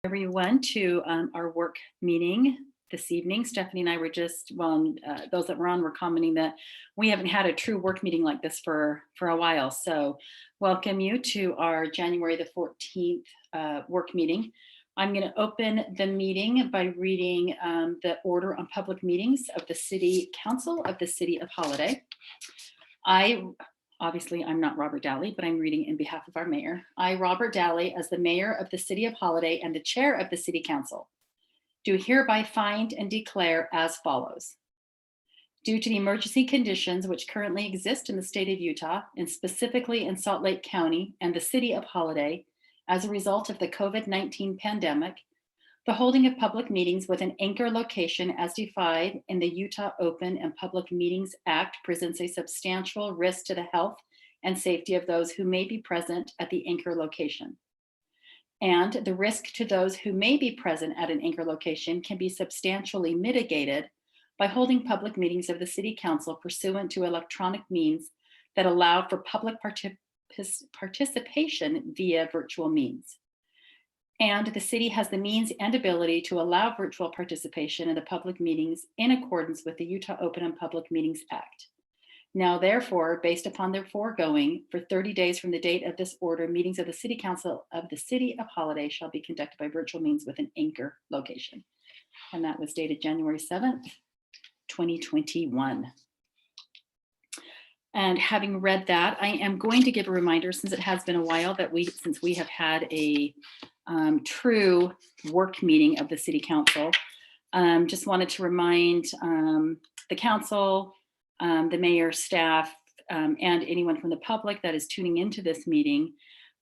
Everyone to our work meeting this evening. Stephanie and I were just, those that were on were commenting that we haven't had a true work meeting like this for a while. So welcome you to our January the 14th work meeting. I'm going to open the meeting by reading the order on public meetings of the City Council of the City of Holiday. Obviously, I'm not Robert Dowley, but I'm reading in behalf of our mayor. I, Robert Dowley, as the mayor of the City of Holiday and the chair of the City Council, do hereby find and declare as follows. Due to the emergency conditions which currently exist in the state of Utah, and specifically in Salt Lake County and the City of Holiday, as a result of the COVID-19 pandemic, the holding of public meetings with an anchor location as defined in the Utah Open and Public Meetings Act presents a substantial risk to the health and safety of those who may be present at the anchor location. And the risk to those who may be present at an anchor location can be substantially mitigated by holding public meetings of the City Council pursuant to electronic means that allow for public participation via virtual means. And the city has the means and ability to allow virtual participation in the public meetings in accordance with the Utah Open and Public Meetings Act. Now, therefore, based upon the foregoing, for 30 days from the date of this order, meetings of the City Council of the City of Holiday shall be conducted by virtual means with an anchor location. And that was dated January 7th, 2021. And having read that, I am going to give a reminder, since it has been a while that since we have had a true work meeting of the City Council. Just wanted to remind the council, the mayor, staff, and anyone from the public that is tuning into this meeting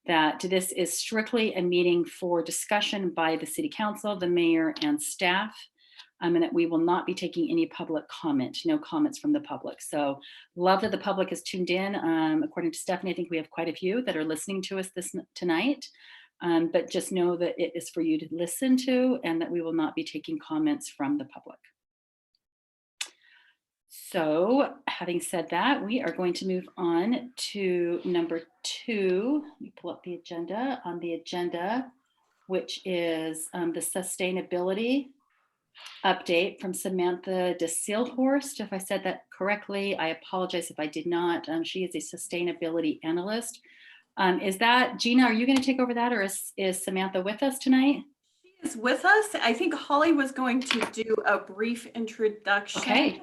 that this is strictly a meeting for discussion by the City Council, the mayor, and staff, and that we will not be taking any public comment, no comments from the public. So love that the public is tuned in. According to Stephanie, I think we have quite a few that are listening to us tonight. But just know that it is for you to listen to and that we will not be taking comments from the public. So having said that, we are going to move on to number 2. Let me pull up the agenda. On the agenda, which is the sustainability update from Samantha DeSeelhorst. If I said that correctly, I apologize if I did not. She is a sustainability analyst. Is that, Gina, are you going to take over that, or is Samantha with us tonight? She is with us. I think Holly was going to do a brief introduction. Okay.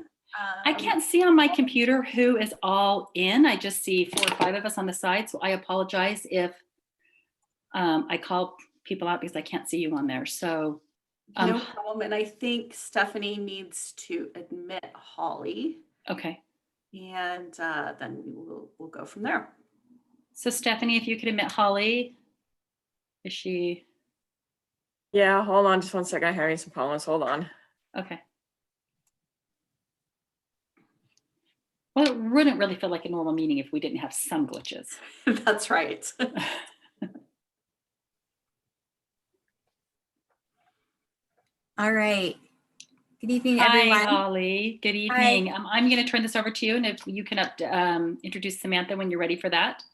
I can't see on my computer who is all in. I just see 4 or 5 of us on the side. So I apologize if I call people out because I can't see you on there. So no problem. And I think Stephanie needs to admit Holly. Okay. And then we'll go from there. So Stephanie, if you could admit Holly, is she? Yeah, hold on just one second. I'm having some problems. Hold on. Okay. Well, it wouldn't really feel like a normal meeting if we didn't have some glitches. That's right. All right. Good evening, everyone. Hi, Holly. Good evening. I'm going to turn this over to you, and if you can introduce Samantha when you're ready for that.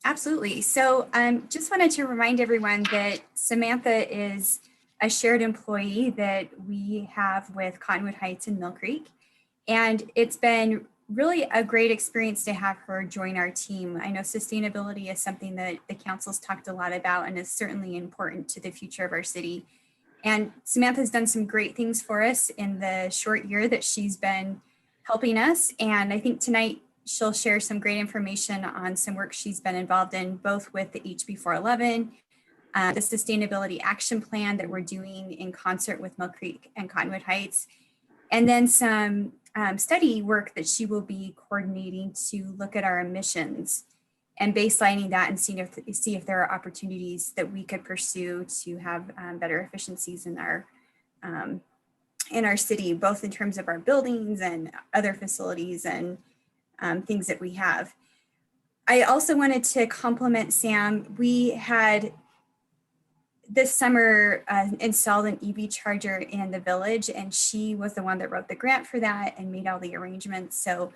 Absolutely. So just wanted to remind everyone that Samantha is a shared employee that we have with Cottonwood Heights and Mill Creek. And it's been really a great experience to have her join our team. I know sustainability is something that the council's talked a lot about and is certainly important to the future of our city. And Samantha's done some great things for us in the short year that she's been helping us. And I think tonight she'll share some great information on some work she's been involved in, both with the HB 411, the Sustainability Action Plan that we're doing in concert with Mill Creek and Cottonwood Heights, and then some study work that she will be coordinating to look at our emissions and baselining that and see if there are opportunities that we could pursue to have better efficiencies in our city, both in terms of our buildings and other facilities and things that we have. I also wanted to compliment Sam. We had this summer installed an EV charger in the village, and she was the one that wrote the grant for that and made all the arrangements. So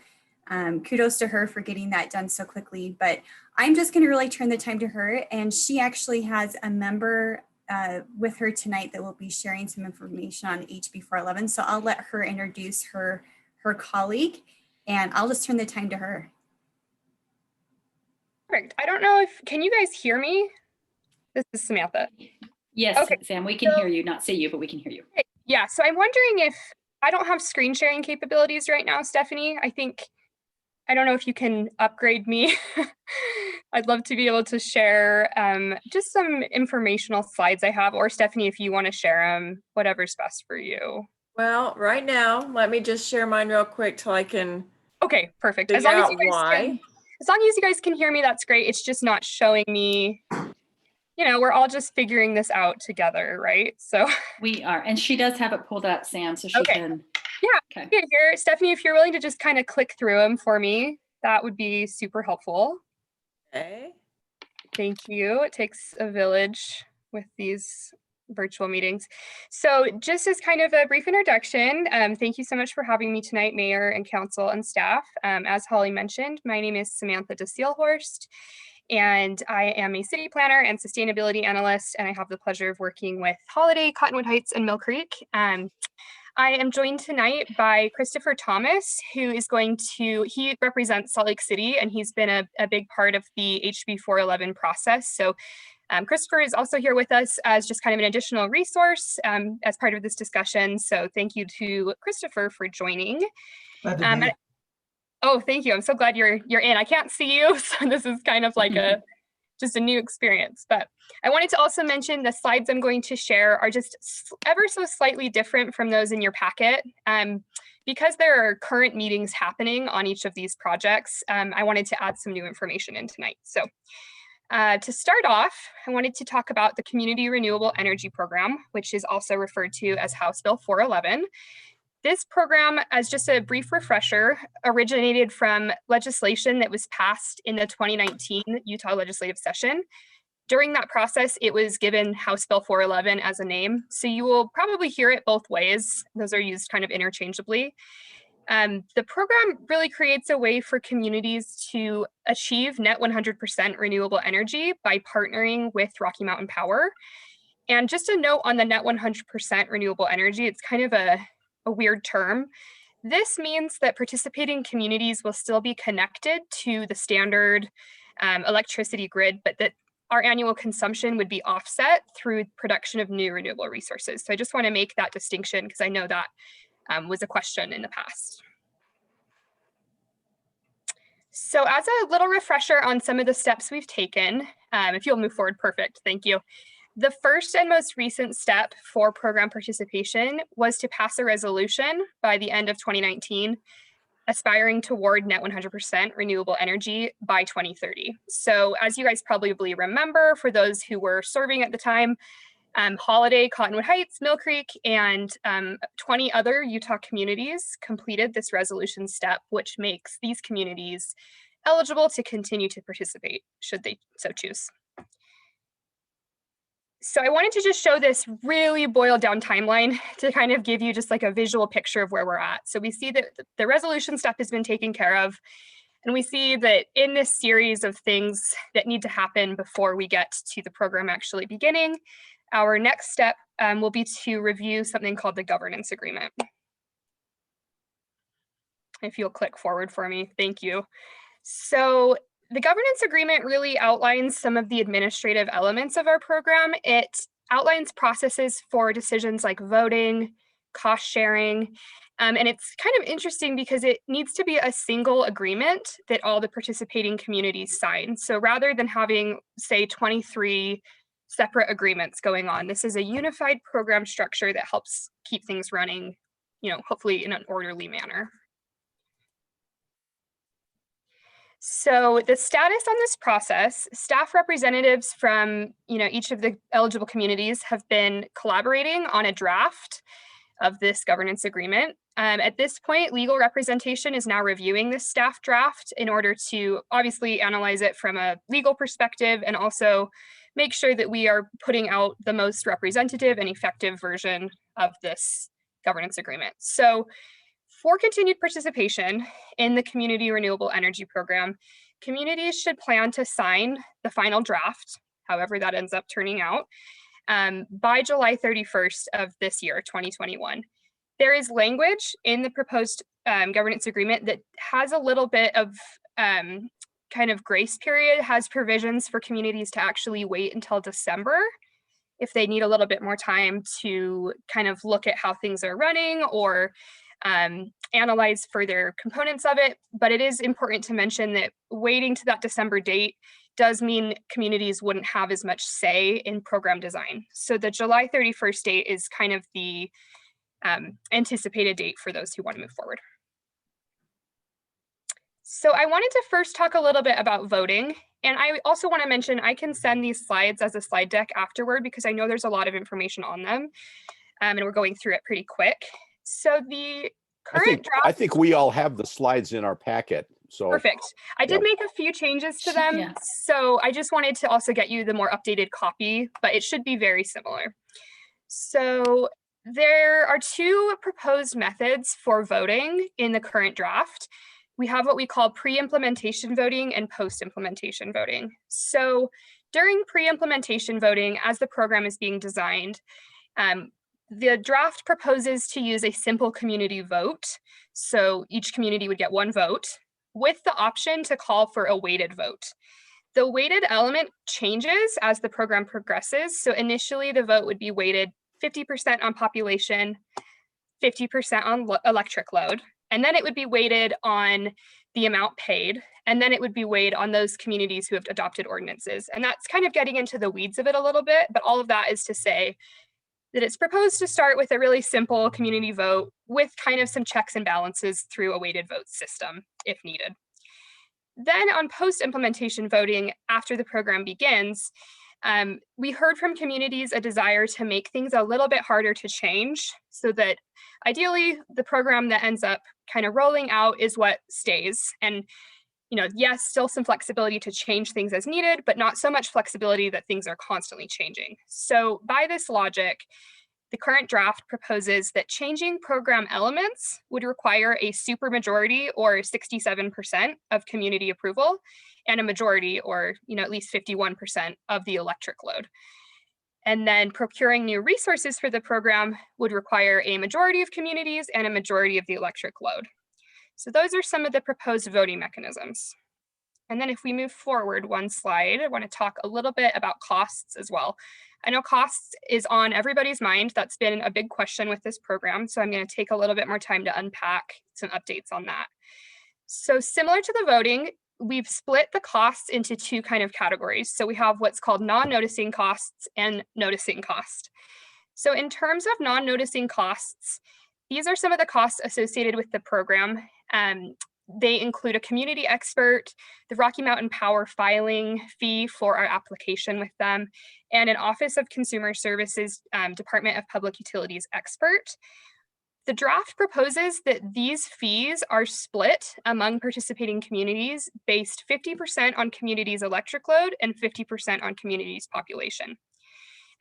kudos to her for getting that done so quickly. But I'm just going to really turn the time to her, and she actually has a member with her tonight that will be sharing some information on HB 411. So I'll let her introduce her colleague, and I'll just turn the time to her. Perfect. I don't know if, can you guys hear me? This is Samantha. Yes, Okay, Sam, we can hear you, not see you, but we can hear you. Yeah, so I'm wondering if, I don't have screen sharing capabilities right now, Stephanie. I don't know if you can upgrade me. I'd love to be able to share just some informational slides I have, or Stephanie, if you want to share them, whatever's best for you. Well, right now, let me just share mine real quick till I can Okay, perfect. figure out As why. long as you guys can hear me, that's great. It's just not showing me, you know, we're all just figuring this out together, right? So We are, and she does have it pulled up, Sam, so she Okay. can. yeah, Okay. here, Stephanie, if you're willing to just kind of click through them for me, that would be super helpful. Okay. Thank you. It takes a village with these virtual meetings. So just as kind of a brief introduction, thank you so much for having me tonight, Mayor and Council and staff. As Holly mentioned, my name is Samantha DeSeelhorst, and I am a city planner and sustainability analyst, and I have the pleasure of working with Holiday, Cottonwood Heights, and Mill Creek. I am joined tonight by Christopher Thomas, he represents Salt Lake City, and he's been a big part of the HB 411 process. So Christopher is also here with us as just kind of an additional resource as part of this discussion. So thank you to Christopher for joining. Glad to be here. Oh, thank you. I'm so glad you're in. I can't see you, so this is kind of like just a new experience. But I wanted to also mention the slides I'm going to share are just ever so slightly different from those in your packet. Because there are current meetings happening on each of these projects, I wanted to add some new information in tonight. So to start off, I wanted to talk about the Community Renewable Energy Program, which is also referred to as House Bill 411. This program, as just a brief refresher, originated from legislation that was passed in the 2019 Utah legislative session. During that process, it was given House Bill 411 as a name. So you will probably hear it both ways. Those are used kind of interchangeably. The program really creates a way for communities to achieve net 100% renewable energy by partnering with Rocky Mountain Power. And just a note on the net 100% renewable energy, it's kind of a weird term. This means that participating communities will still be connected to the standard electricity grid, but that our annual consumption would be offset through production of new renewable resources. So I just want to make that distinction because I know that was a question in the past. So as a little refresher on some of the steps we've taken, if you'll move forward, perfect, thank you. The first and most recent step for program participation was to pass a resolution by the end of 2019, aspiring toward net 100% renewable energy by 2030. So as you guys probably remember, for those who were serving at the time, Holiday, Cottonwood Heights, Mill Creek, and 20 other Utah communities completed this resolution step, which makes these communities eligible to continue to participate should they so choose. So I wanted to just show this really boiled down timeline to kind of give you just like a visual picture of where we're at. So we see that the resolution step has been taken care of. And we see that in this series of things that need to happen before we get to the program actually beginning, our next step will be to review something called the governance agreement. If you'll click forward for me, thank you. So the governance agreement really outlines some of the administrative elements of our program. It outlines processes for decisions like voting, cost sharing, and it's kind of interesting because it needs to be a single agreement that all the participating communities sign. So rather than having, say, 23 separate agreements going on, this is a unified program structure that helps keep things running, hopefully in an orderly manner. So the status on this process, staff representatives from each of the eligible communities have been collaborating on a draft of this governance agreement. At this point, legal representation is now reviewing this staff draft in order to obviously analyze it from a legal perspective and also make sure that we are putting out the most representative and effective version of this governance agreement. So for continued participation in the Community Renewable Energy Program, communities should plan to sign the final draft, however that ends up turning out, by July 31st of this year, 2021. There is language in the proposed governance agreement that has a little bit of kind of grace period, has provisions for communities to actually wait until December if they need a little bit more time to kind of look at how things are running or analyze further components of it. But it is important to mention that waiting to that December date does mean communities wouldn't have as much say in program design. So the July 31st date is kind of the anticipated date for those who want to move forward. So I wanted to first talk a little bit about voting. And I also want to mention I can send these slides as a slide deck afterward because I know there's a lot of information on them and we're going through it pretty quick. So the current draft— I think we all have the slides in our packet. So perfect. I did make a few changes to them. Yeah. So I just wanted to also get you the more updated copy, but it should be very similar. So there are two proposed methods for voting in the current draft. We have what we call pre-implementation voting and post-implementation voting. So during pre-implementation voting, as the program is being designed, the draft proposes to use a simple community vote. So each community would get one vote with the option to call for a weighted vote. The weighted element changes as the program progresses. So initially the vote would be weighted 50% on population, 50% on electric load, and then it would be weighted on the amount paid, and then it would be weighed on those communities who have adopted ordinances. And that's kind of getting into the weeds of it a little bit, but all of that is to say that it's proposed to start with a really simple community vote with kind of some checks and balances through a weighted vote system if needed. Then on post-implementation voting, after the program begins, we heard from communities a desire to make things a little bit harder to change so that ideally the program that ends up kind of rolling out is what stays. And, you know, yes, still some flexibility to change things as needed, but not so much flexibility that things are constantly changing. So by this logic, the current draft proposes that changing program elements would require a supermajority or 67% of community approval and a majority or, you know, at least 51% of the electric load. And then procuring new resources for the program would require a majority of communities and a majority of the electric load. So those are some of the proposed voting mechanisms. And then if we move forward one slide, I want to talk a little bit about costs as well. I know costs is on everybody's mind. That's been a big question with this program. So I'm going to take a little bit more time to unpack some updates on that. So similar to the voting, we've split the costs into two kind of categories. So we have what's called non-noticing costs and noticing cost. So in terms of non-noticing costs, these are some of the costs associated with the program. They include a community expert, the Rocky Mountain Power filing fee for our application with them, and an Office of Consumer Services Department of Public Utilities expert. The draft proposes that these fees are split among participating communities based 50% on communities' electric load and 50% on communities' population.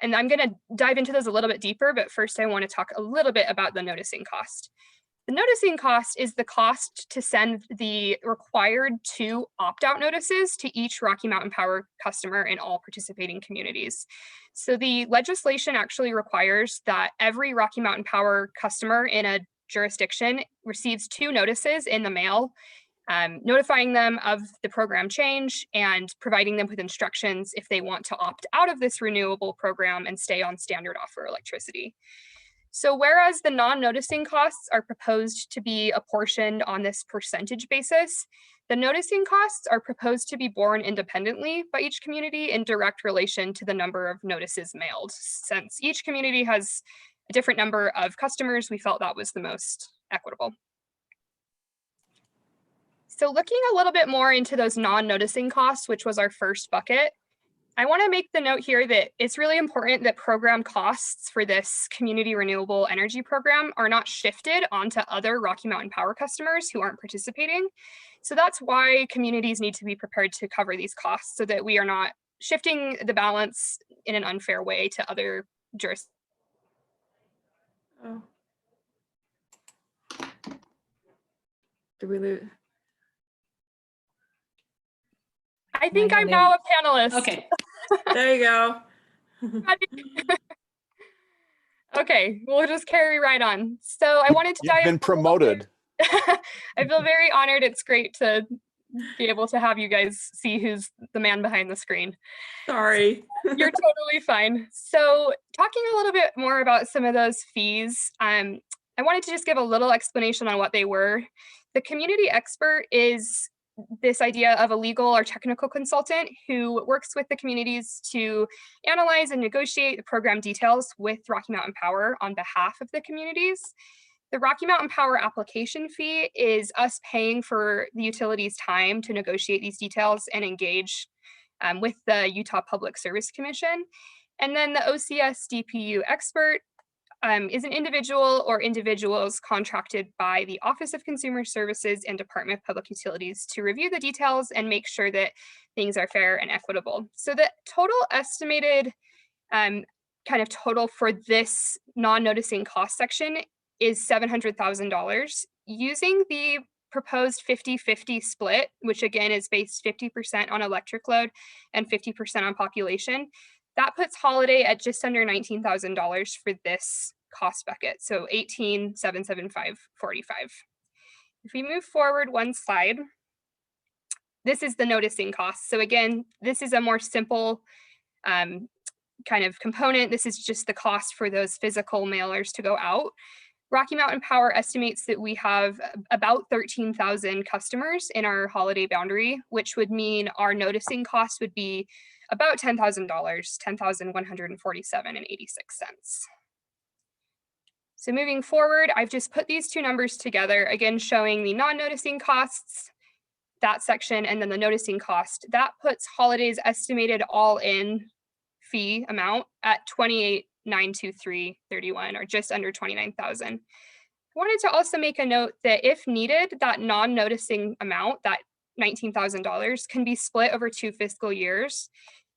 And I'm going to dive into those a little bit deeper, but first I want to talk a little bit about the noticing cost. The noticing cost is the cost to send the required 2 opt-out notices to each Rocky Mountain Power customer in all participating communities. So the legislation actually requires that every Rocky Mountain Power customer in a jurisdiction receives 2 notices in the mail, notifying them of the program change and providing them with instructions if they want to opt out of this renewable program and stay on standard offer electricity. So whereas the non-noticing costs are proposed to be apportioned on this percentage basis, the noticing costs are proposed to be borne independently by each community in direct relation to the number of notices mailed. Since each community has a different number of customers, we felt that was the most equitable. So looking a little bit more into those non-noticing costs, which was our first bucket, I want to make the note here that it's really important that program costs for this community renewable energy program are not shifted onto other Rocky Mountain Power customers who aren't participating. So that's why communities need to be prepared to cover these costs so that we are not shifting the balance in an unfair way to other jurisdictions. Oh. Did we lose? I think I'm now a panelist. Okay. There you go. Okay, we'll just carry right on. So I wanted to You've dive been promoted. I feel very honored. It's great to be able to have you guys see who's the man behind the screen. Sorry. You're totally fine. So talking a little bit more about some of those fees, I wanted to just give a little explanation on what they were. The community expert is this idea of a legal or technical consultant who works with the communities to analyze and negotiate the program details with Rocky Mountain Power on behalf of the communities. The Rocky Mountain Power application fee is us paying for the utility's time to negotiate these details and engage with the Utah Public Service Commission. And then the OCS DPU expert is an individual or individuals contracted by the Office of Consumer Services and Department of Public Utilities to review the details and make sure that things are fair and equitable. So the total estimated kind of total for this non-noticing cost section is $700,000 using the proposed 50-50 split, which again is based 50% on electric load and 50% on population. That puts Holiday at just under $19,000 for this cost bucket. So $18,775.45. If we move forward one slide, this is the noticing cost. So again, this is a more simple kind of component. This is just the cost for those physical mailers to go out. Rocky Mountain Power estimates that we have about 13,000 customers in our Holiday boundary, which would mean our noticing cost would be about $10,000, $10,147.86. So moving forward, I've just put these two numbers together, again, showing the non-noticing costs, that section, and then the noticing cost. That puts Holiday's estimated all-in fee amount at $28,923.31, or just under $29,000. I wanted to also make a note that if needed, that non-noticing amount, that $19,000, can be split over 2 fiscal years.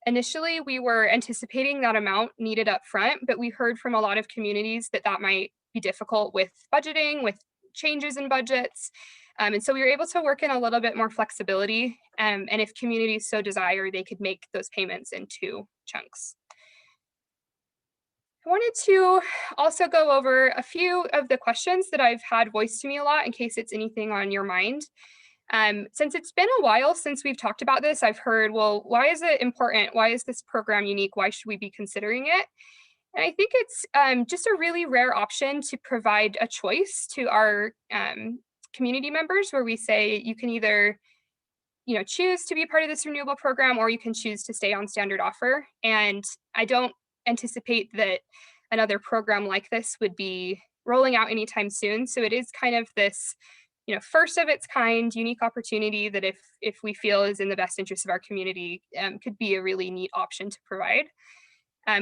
Initially, we were anticipating that amount needed up front, but we heard from a lot of communities that that might be difficult with budgeting, with changes in budgets. And so we were able to work in a little bit more flexibility. And if communities so desire, they could make those payments in 2 chunks. I wanted to also go over a few of the questions that I've had voiced to me a lot in case it's anything on your mind. Since it's been a while since we've talked about this, I've heard, well, why is it important? Why is this program unique? Why should we be considering it? And I think it's just a really rare option to provide a choice to our community members, where we say you can either choose to be part of this renewable program, or you can choose to stay on standard offer. And I don't anticipate that another program like this would be rolling out anytime soon. So it is kind of this first of its kind, unique opportunity that if we feel is in the best interest of our community, could be a really neat option to provide.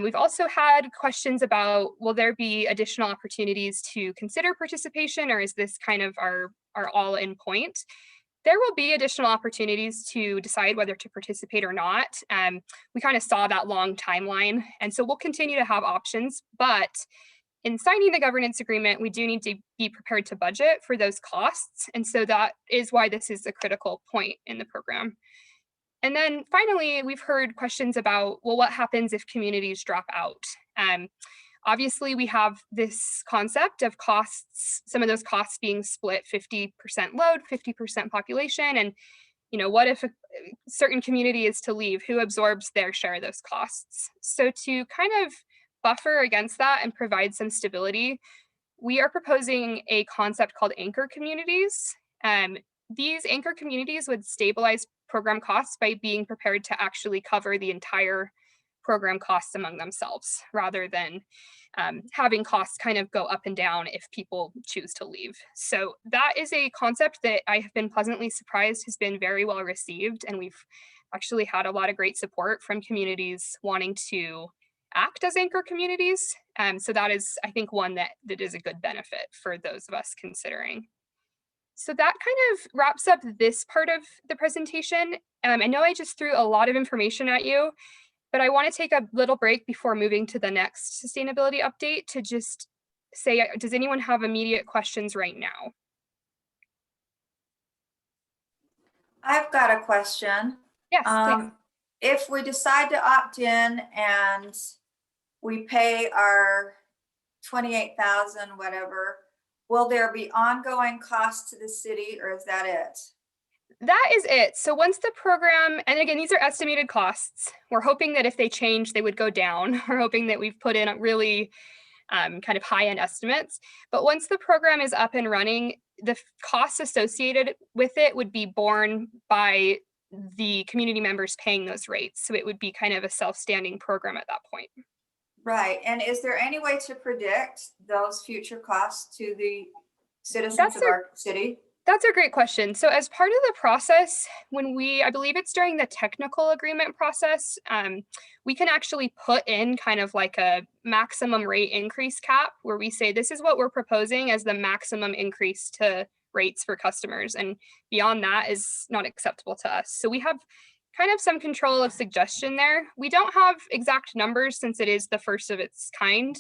We've also had questions about, will there be additional opportunities to consider participation, or is this kind of our all-in point? There will be additional opportunities to decide whether to participate or not. We kind of saw that long timeline, and so we'll continue to have options, but in signing the governance agreement, we do need to be prepared to budget for those costs. And so that is why this is a critical point in the program. And then finally, we've heard questions about, well, what happens if communities drop out? Obviously, we have this concept of costs, some of those costs being split 50% load, 50% population. And what if a certain community is to leave? Who absorbs their share of those costs? So to kind of buffer against that and provide some stability, we are proposing a concept called anchor communities. These anchor communities would stabilize program costs by being prepared to actually cover the entire program costs among themselves, rather than having costs kind of go up and down if people choose to leave. So that is a concept that I have been pleasantly surprised has been very well received, and we've actually had a lot of great support from communities wanting to act as anchor communities. So that is, I think, one that is a good benefit for those of us considering. So that kind of wraps up this part of the presentation. I know I just threw a lot of information at you, but I want to take a little break before moving to the next sustainability update to just say, does anyone have immediate questions right now? I've got a question. Yes, please. If we decide to opt in and we pay our 28,000, whatever, will there be ongoing costs to the city, or is that it? That is it. So once the program, and again, these are estimated costs. We're hoping that if they change, they would go down. We're hoping that we've put in a really kind of high-end estimates. But once the program is up and running, the costs associated with it would be borne by the community members paying those rates. So it would be kind of a self-standing program at that point. Right. And is there any way to predict those future costs to the citizens That's of our city? That's a great question. So as part of the process, I believe it's during the technical agreement process, we can actually put in kind of like a maximum rate increase cap where we say, this is what we're proposing as the maximum increase to rates for customers. And beyond that is not acceptable to us. So we have kind of some control of suggestion there. We don't have exact numbers since it is the first of its kind.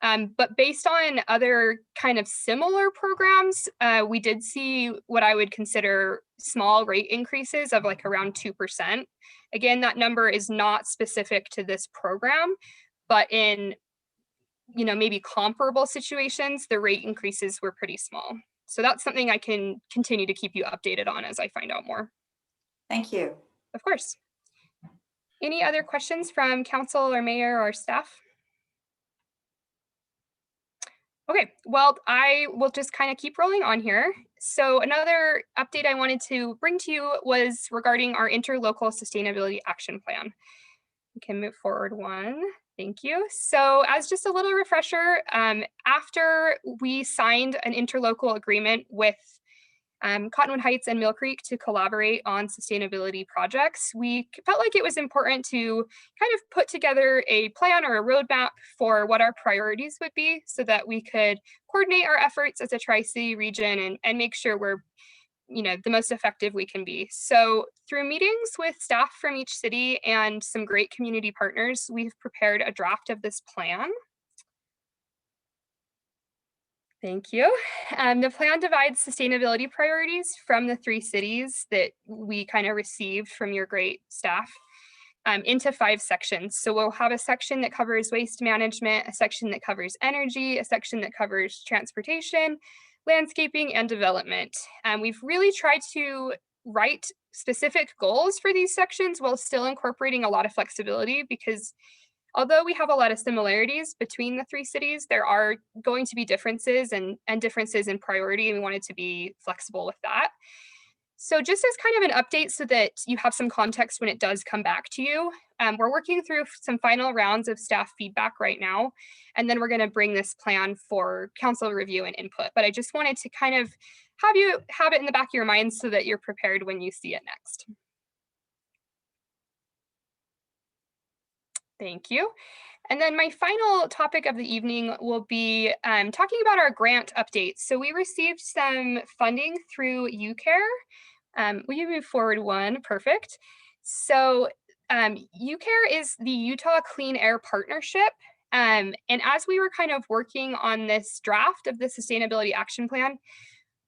But based on other kind of similar programs, we did see what I would consider small rate increases of like around 2%. Again, that number is not specific to this program, but in maybe comparable situations, the rate increases were pretty small. So that's something I can continue to keep you updated on as I find out more. Thank you. Of course. Any other questions from council or mayor or staff? Okay, well, I will just kind of keep rolling on here. So another update I wanted to bring to you was regarding our interlocal sustainability action plan. We can move forward one. Thank you. So as just a little refresher, after we signed an interlocal agreement with Cottonwood Heights and Mill Creek to collaborate on sustainability projects, we felt like it was important to kind of put together a plan or a roadmap for what our priorities would be so that we could coordinate our efforts as a Tri-City region and make sure we're the most effective we can be. So through meetings with staff from each city and some great community partners, we've prepared a draft of this plan. Thank you. The plan divides sustainability priorities from the 3 cities that we kind of received from your great staff into 5 sections. So we'll have a section that covers waste management, a section that covers energy, a section that covers transportation, landscaping, and development. We've really tried to write specific goals for these sections while still incorporating a lot of flexibility, because although we have a lot of similarities between the 3 cities, there are going to be differences and differences in priority, and we wanted to be flexible with that. So just as kind of an update so that you have some context when it does come back to you, we're working through some final rounds of staff feedback right now, and then we're going to bring this plan for council review and input. But I just wanted to kind of have you have it in the back of your mind so that you're prepared when you see it next. Thank you. And then my final topic of the evening will be talking about our grant updates. So we received some funding through UCARE. Will you move forward one? Perfect. So UCARE is the Utah Clean Air Partnership. And as we were kind of working on this draft of the Sustainability Action Plan,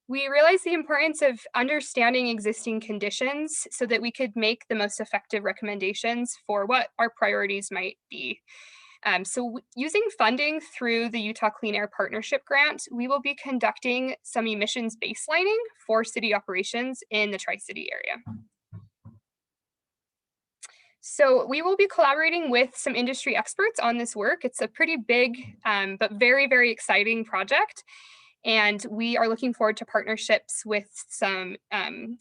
we realized the importance of understanding existing conditions so that we could make the most effective recommendations for what our priorities might be. So using funding through the Utah Clean Air Partnership Grant, we will be conducting some emissions baselining for city operations in the Tri-City area. So we will be collaborating with some industry experts on this work. It's a pretty big, but very, very exciting project. And we are looking forward to partnerships with some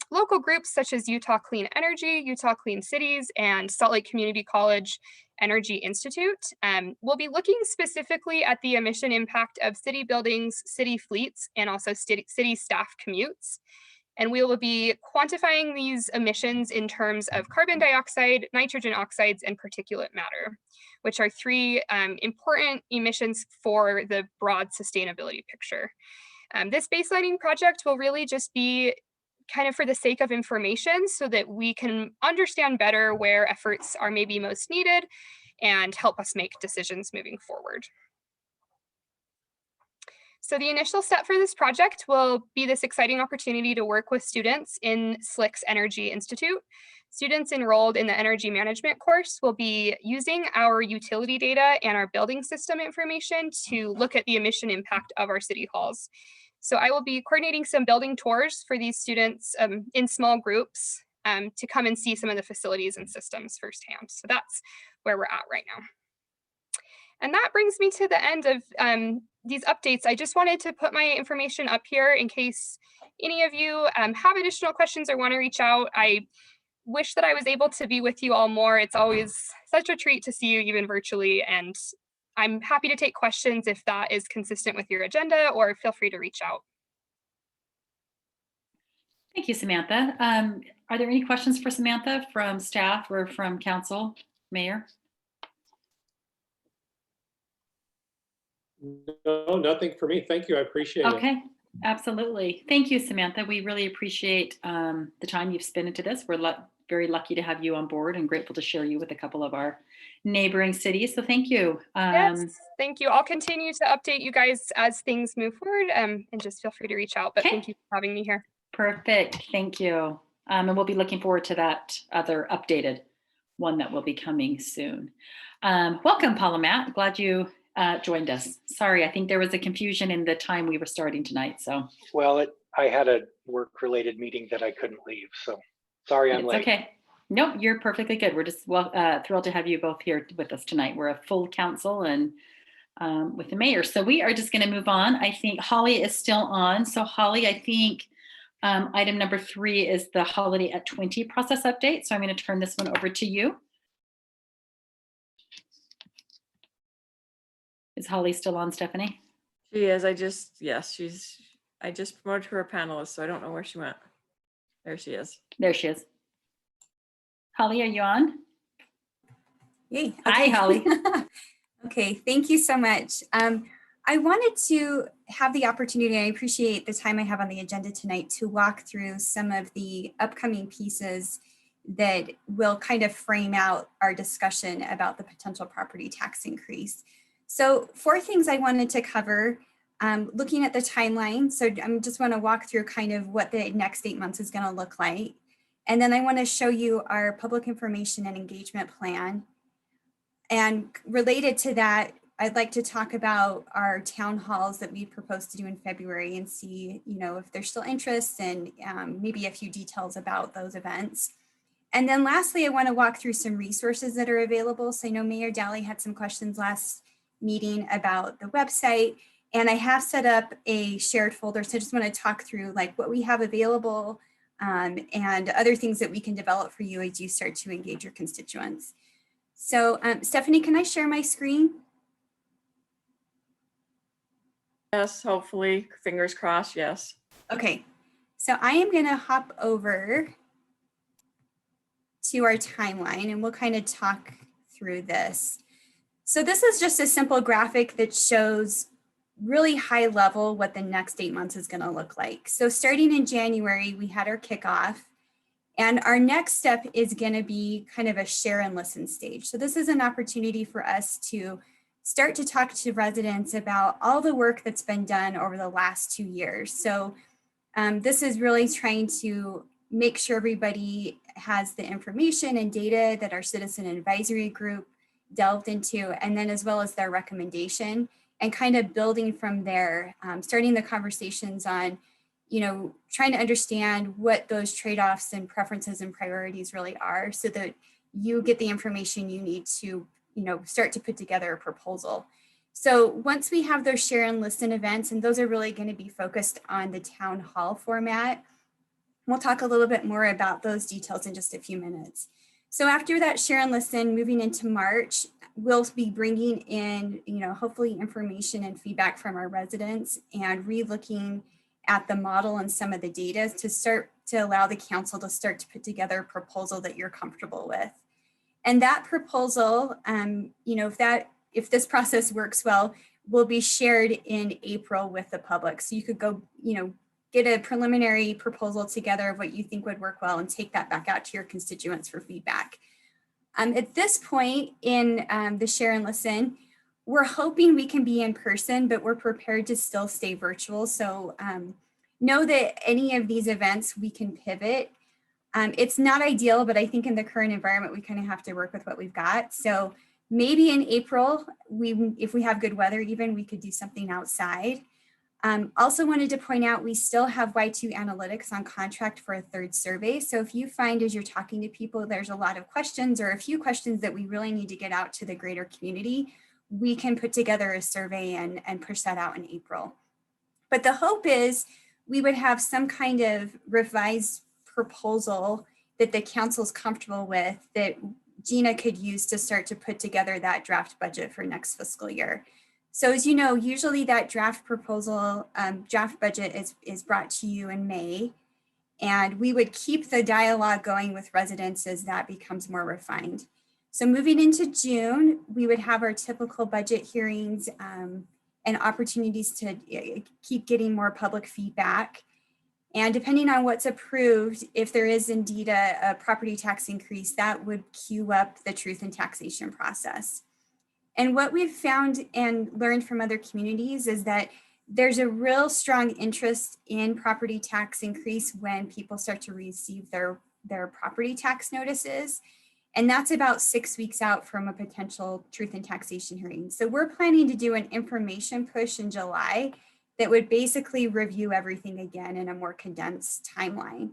local groups such as Utah Clean Energy, Utah Clean Cities, and Salt Lake Community College Energy Institute. We'll be looking specifically at the emission impact of city buildings, city fleets, and also city staff commutes. And we will be quantifying these emissions in terms of carbon dioxide, nitrogen oxides, and particulate matter, which are 3 important emissions for the broad sustainability picture. This baselining project will really just be kind of for the sake of information so that we can understand better where efforts are maybe most needed and help us make decisions moving forward. So the initial step for this project will be this exciting opportunity to work with students in SLIC's Energy Institute Students enrolled in the energy management course will be using our utility data and our building system information to look at the emission impact of our city halls. So I will be coordinating some building tours for these students in small groups to come and see some of the facilities and systems firsthand. So that's where we're at right now. And that brings me to the end of these updates. I just wanted to put my information up here in case any of you have additional questions or want to reach out. I wish that I was able to be with you all more. It's always such a treat to see you even virtually, and I'm happy to take questions if that is consistent with your agenda, or feel free to reach out. Thank you, Samantha. Are there any questions for Samantha from staff or from council, Mayor? No, nothing for me. Thank you. I appreciate it. Okay, absolutely. Thank you, Samantha. We really appreciate the time you've spent into this. We're very lucky to have you on board and grateful to share you with a couple of our neighboring cities. So thank you. Yes, thank you. I'll continue to update you guys as things move forward, and just feel free to reach out. But Okay. Thank you for having me here. Perfect. Thank you. And we'll be looking forward to that other updated one that will be coming soon. Welcome, Paula Matt. Glad you joined us. Sorry, I think there was a confusion in the time we were starting tonight. So, well, I had a work-related meeting that I couldn't leave, so sorry I'm late. Okay. Nope, you're perfectly good. We're just thrilled to have you both here with us tonight. We're a full council and with the mayor. So we are just going to move on. I think Holly is still on. So Holly, I think item number 3 is the Holiday at 20 process update. So I'm going to turn this one over to you. Is Holly still on, Stephanie? She is. I just promoted her a panelist, so I don't know where she went. There she is. There she is. Holly, are you on? Yay. Hi, Okay. Holly. Okay, thank you so much. I wanted to have the opportunity, I appreciate the time I have on the agenda tonight, to walk through some of the upcoming pieces that will kind of frame out our discussion about the potential property tax increase. So 4 things I wanted to cover, looking at the timeline. So I just want to walk through kind of what the next 8 months is going to look like. And then I want to show you our public information and engagement plan. And related to that, I'd like to talk about our town halls that we propose to do in February and see, if there's still interest, and maybe a few details about those events. And then lastly, I want to walk through some resources that are available. So I know Mayor Dally had some questions last meeting about the website, and I have set up a shared folder. So I just want to talk through like what we have available and other things that we can develop for you as you start to engage your constituents. So Stephanie, can I share my screen? Yes, hopefully, fingers crossed, yes. Okay, so I am gonna hop over to our timeline and we'll kind of talk through this. So this is just a simple graphic that shows really high level what the next 8 months is gonna look like. So starting in January, we had our kickoff, and our next step is gonna be kind of a share and listen stage. So this is an opportunity for us to start to talk to residents about all the work that's been done over the last 2 years. So this is really trying to make sure everybody has the information and data that our citizen advisory group delved into, and then as well as their recommendation, and kind of building from there, starting the conversations on, trying to understand what those trade-offs and preferences and priorities really are, so that you get the information you need to, start to put together a proposal. So once we have those share and listen events, and those are really going to be focused on the town hall format, we'll talk a little bit more about those details in just a few minutes. So after that share and listen, moving into March, we'll be bringing in, hopefully information and feedback from our residents, and re-looking at the model and some of the data to start to allow the council to start to put together a proposal that you're comfortable with. And that proposal, if this process works well, will be shared in April with the public. So you could go, get a preliminary proposal together of what you think would work well and take that back out to your constituents for feedback. At this point in the share and listen, we're hoping we can be in person, but we're prepared to still stay virtual. So know that any of these events we can pivot. It's not ideal, but I think in the current environment, we kind of have to work with what we've got. So maybe in April, if we have good weather even, we could do something outside. Also wanted to point out, we still have Y2 Analytics on contract for a third survey. So if you find as you're talking to people, there's a lot of questions or a few questions that we really need to get out to the greater community, we can put together a survey and push that out in April. But the hope is we would have some kind of revised proposal that the council's comfortable with that Gina could use to start to put together that draft budget for next fiscal year. So as you know, usually that draft proposal, draft budget is brought to you in May, and we would keep the dialogue going with residents as that becomes more refined. So moving into June, we would have our typical budget hearings and opportunities to keep getting more public feedback. And depending on what's approved, if there is indeed a property tax increase, that would queue up the truth in taxation process. And what we've found and learned from other communities is that there's a real strong interest in property tax increase when people start to receive their property tax notices. And that's about 6 weeks out from a potential truth in taxation hearing. So we're planning to do an information push in July that would basically review everything again in a more condensed timeline.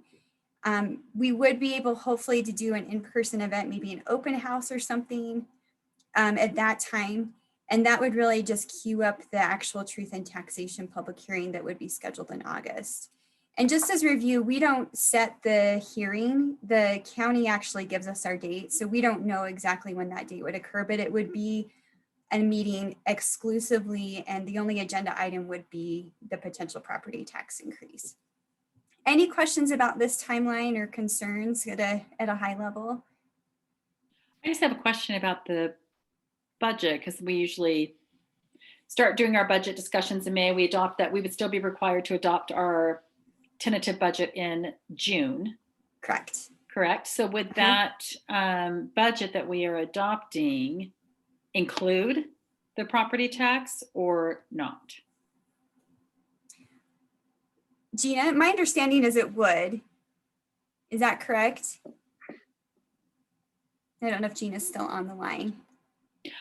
We would be able hopefully to do an in-person event, maybe an open house or something at that time. And that would really just queue up the actual truth and taxation public hearing that would be scheduled in August. And just as review, we don't set the hearing. The county actually gives us our date. So we don't know exactly when that date would occur, but it would be a meeting exclusively, and the only agenda item would be the potential property tax increase. Any questions about this timeline or concerns at a high level? I just have a question about the budget, because we usually start doing our budget discussions in May. We adopt that. We would still be required to adopt our tentative budget in June. Correct. Correct. So would that budget that we are adopting include the property tax or not? Gina, my understanding is it would. Is that correct? I don't know if Gina's still on the line.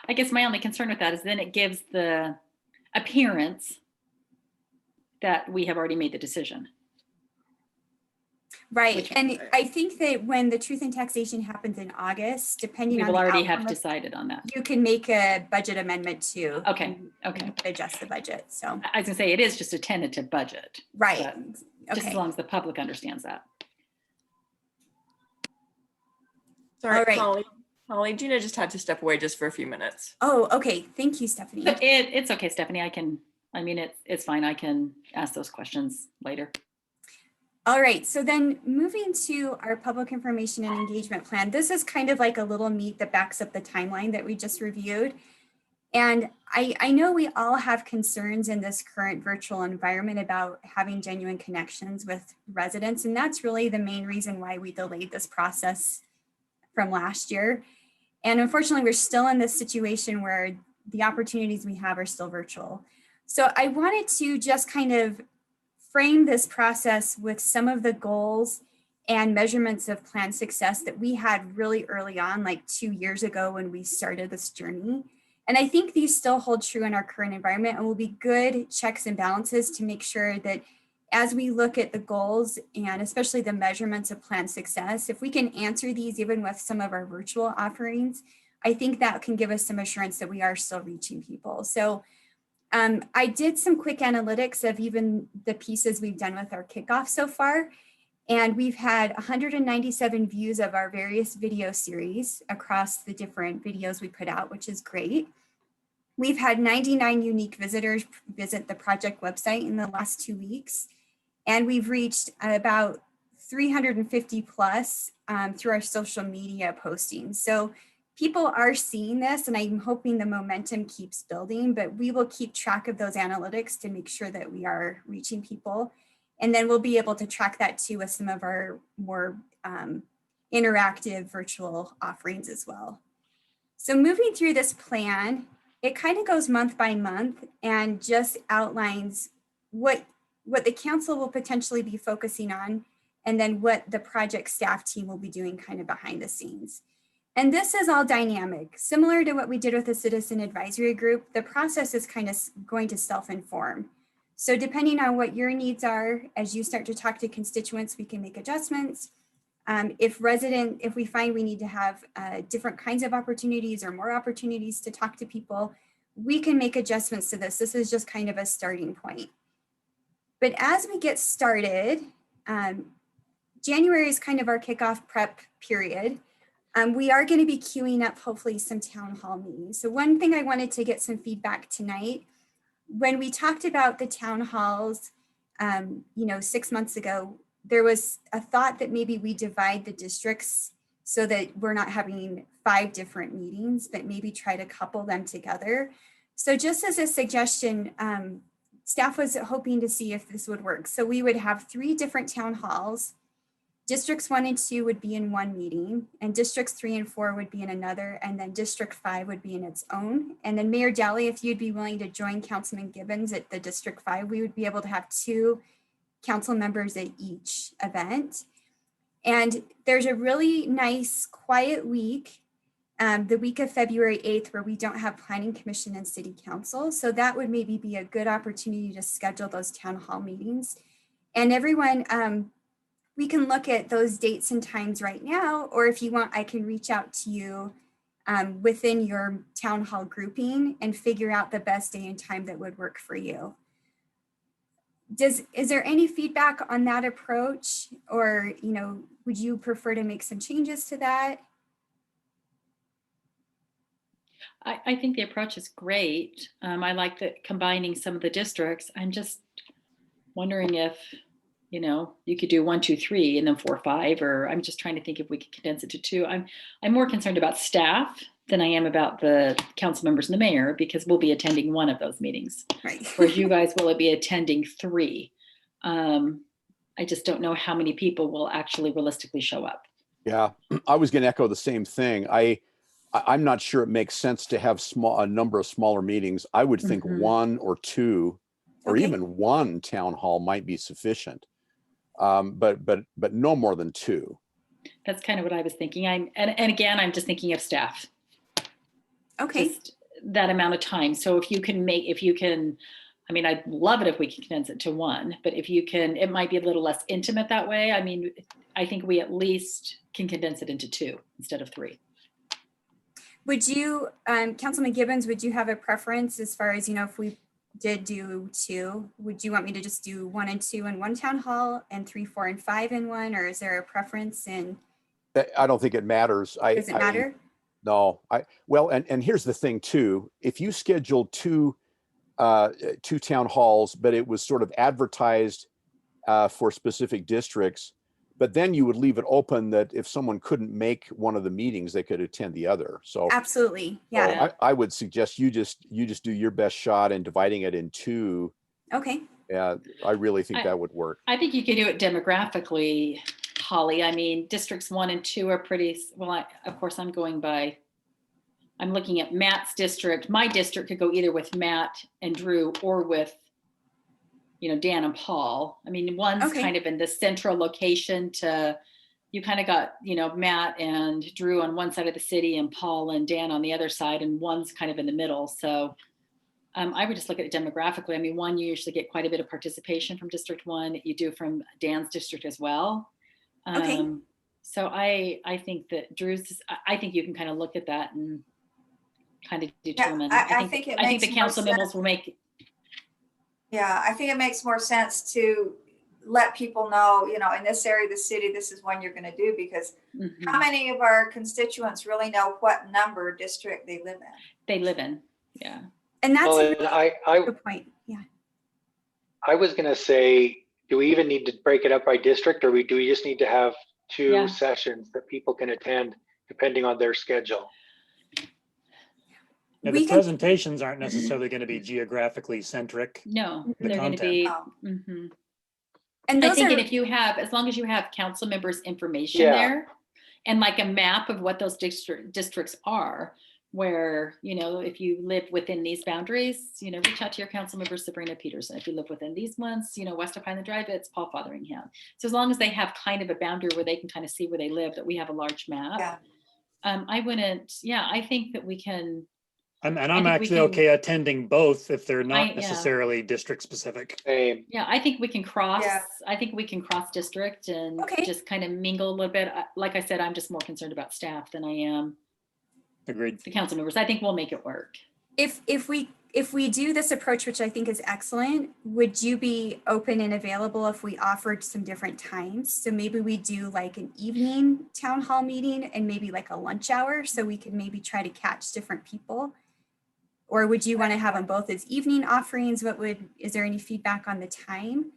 I guess my only concern with that is then it gives the appearance that we have already made the decision. Right. And I think that when the truth in taxation happens in August, depending We on will the already have outcome, decided on that. you can make a budget amendment too. Okay. Okay. Adjust the budget. So I was gonna say, it is just a tentative budget. right. Just as Okay. long as the public understands that. Sorry, All right. Holly, Gina just had to step away just for a few minutes. Oh, okay. Thank you, Stephanie. But it's okay, Stephanie. It's fine. I can ask those questions later. All right, so then moving to our public information and engagement plan, this is kind of like a little meat that backs up the timeline that we just reviewed. And I know we all have concerns in this current virtual environment about having genuine connections with residents. And that's really the main reason why we delayed this process from last year. And unfortunately, we're still in this situation where the opportunities we have are still virtual. So I wanted to just kind of frame this process with some of the goals and measurements of plan success that we had really early on, like 2 years ago when we started this journey. And I think these still hold true in our current environment and will be good checks and balances to make sure that as we look at the goals and especially the measurements of plan success, if we can answer these even with some of our virtual offerings, I think that can give us some assurance that we are still reaching people. So I did some quick analytics of even the pieces we've done with our kickoff so far. And we've had 197 views of our various video series across the different videos we put out, which is great. We've had 99 unique visitors visit the project website in the last 2 weeks. And we've reached about 350 plus through our social media postings. So people are seeing this, and I'm hoping the momentum keeps building, but we will keep track of those analytics to make sure that we are reaching people. And then we'll be able to track that too with some of our more interactive virtual offerings as well. So moving through this plan, it kind of goes month by month and just outlines what the council will potentially be focusing on and then what the project staff team will be doing kind of behind the scenes. And this is all dynamic. Similar to what we did with the citizen advisory group, the process is kind of going to self-inform. So depending on what your needs are, as you start to talk to constituents, we can make adjustments. If we find we need to have different kinds of opportunities or more opportunities to talk to people, we can make adjustments to this. This is just kind of a starting point. But as we get started, January is kind of our kickoff prep period. We are going to be queuing up hopefully some town hall meetings. So one thing I wanted to get some feedback tonight, when we talked about the town halls, 6 months ago, there was a thought that maybe we divide the districts so that we're not having 5 different meetings, but maybe try to couple them together. So just as a suggestion, staff was hoping to see if this would work. So we would have 3 different town halls. Districts 1 and 2 would be in one meeting, and districts 3 and 4 would be in another, and then district 5 would be in its own. And then Mayor Daly, if you'd be willing to join Councilman Gibbons at the district 5, we would be able to have 2 council members at each event. And there's a really nice quiet week, the week of February 8th, where we don't have planning commission and city council. So that would maybe be a good opportunity to schedule those town hall meetings. And everyone, we can look at those dates and times right now, or if you want, I can reach out to you within your town hall grouping and figure out the best day and time that would work for you. Is there any feedback on that approach, or would you prefer to make some changes to that? I think the approach is great. I like that combining some of the districts. I'm just wondering if you could do 1, 2, 3 and then 4, 5, or I'm just trying to think if we could condense it to 2. I'm more concerned about staff than I am about the council members and the mayor, because we'll be attending 1 of those meetings. Right. Whereas you guys will be attending 3. I just don't know how many people will actually realistically show up. Yeah, I was going to echo the same thing. I'm not sure it makes sense to have a number of smaller meetings. I would think 1 or 2, or Okay. even 1 town hall might be sufficient, but no more than 2. That's kind of what I was thinking. And again, I'm just thinking of staff. Okay. Just that amount of time. So if you can, I'd love it if we could condense it to 1, but if you can, it might be a little less intimate that way. I think we at least can condense it into 2 instead of 3. Would you, Councilman Gibbons, would you have a preference as far as, if we did do 2, would you want me to just do 1 and 2 in 1 town hall and 3, 4, and 5 in 1, or is there a preference in? I don't think it matters. Does it matter? No, and here's the thing too. If you scheduled 2 town halls, but it was sort of advertised for specific districts, but then you would leave it open that if someone couldn't make one of the meetings, they could attend the other. So Absolutely, yeah. So I would suggest you just do your best shot in dividing it in 2. Okay. Yeah, I really think that would work. I think you could do it demographically, Holly. Districts 1 and 2 are pretty, well, of course I'm looking at Matt's district. My district could go either with Matt and Drew or with, Dan and Paul. One's Okay. kind of in the central location you kind of got, Matt and Drew on one side of the city and Paul and Dan on the other side, and one's kind of in the middle. So I would just look at it demographically. 1, you usually get quite a bit of participation from District 1. You do from Dan's district as well. Okay. So I think that I think you can kind of look at that and kind of determine. I think the council members will make. Yeah, I think it makes more sense to let people know, in this area of the city, this is when you're going to do, because how many of our constituents really know what number district they live in? Yeah. And that's a Well, good point. Yeah. I was going to say, do we even need to break it up by district, or do we just need to have 2 sessions that people can attend depending on their schedule? Yeah, the presentations aren't necessarily going to be geographically centric. No, The they're going to content. be. And I those think are, if you have, as long as you have council members' information Yeah. there, and like a map of what those districts are, where, if you live within these boundaries, reach out to your council member, Sabrina Peterson. If you live within these ones, west of Highland Drive, it's Paul Fotheringham. So as long as they have kind of a boundary where they can kind of see where they live, that we have a large map. Yeah. I think that we can. I'm think we actually can- okay attending both if they're not yeah. necessarily district specific. Same. Yeah, I think we can cross. Yeah. I think we can cross district and Okay. just kind of mingle a little bit. Like I said, I'm just more concerned about staff than I am Agreed. the council members. I think we'll make it work. If we do this approach, which I think is excellent, would you be open and available if we offered some different times? So maybe we do like an evening town hall meeting and maybe like a lunch hour, so we could maybe try to catch different people. Or would you want to have them both as evening offerings? Is there any feedback on the time?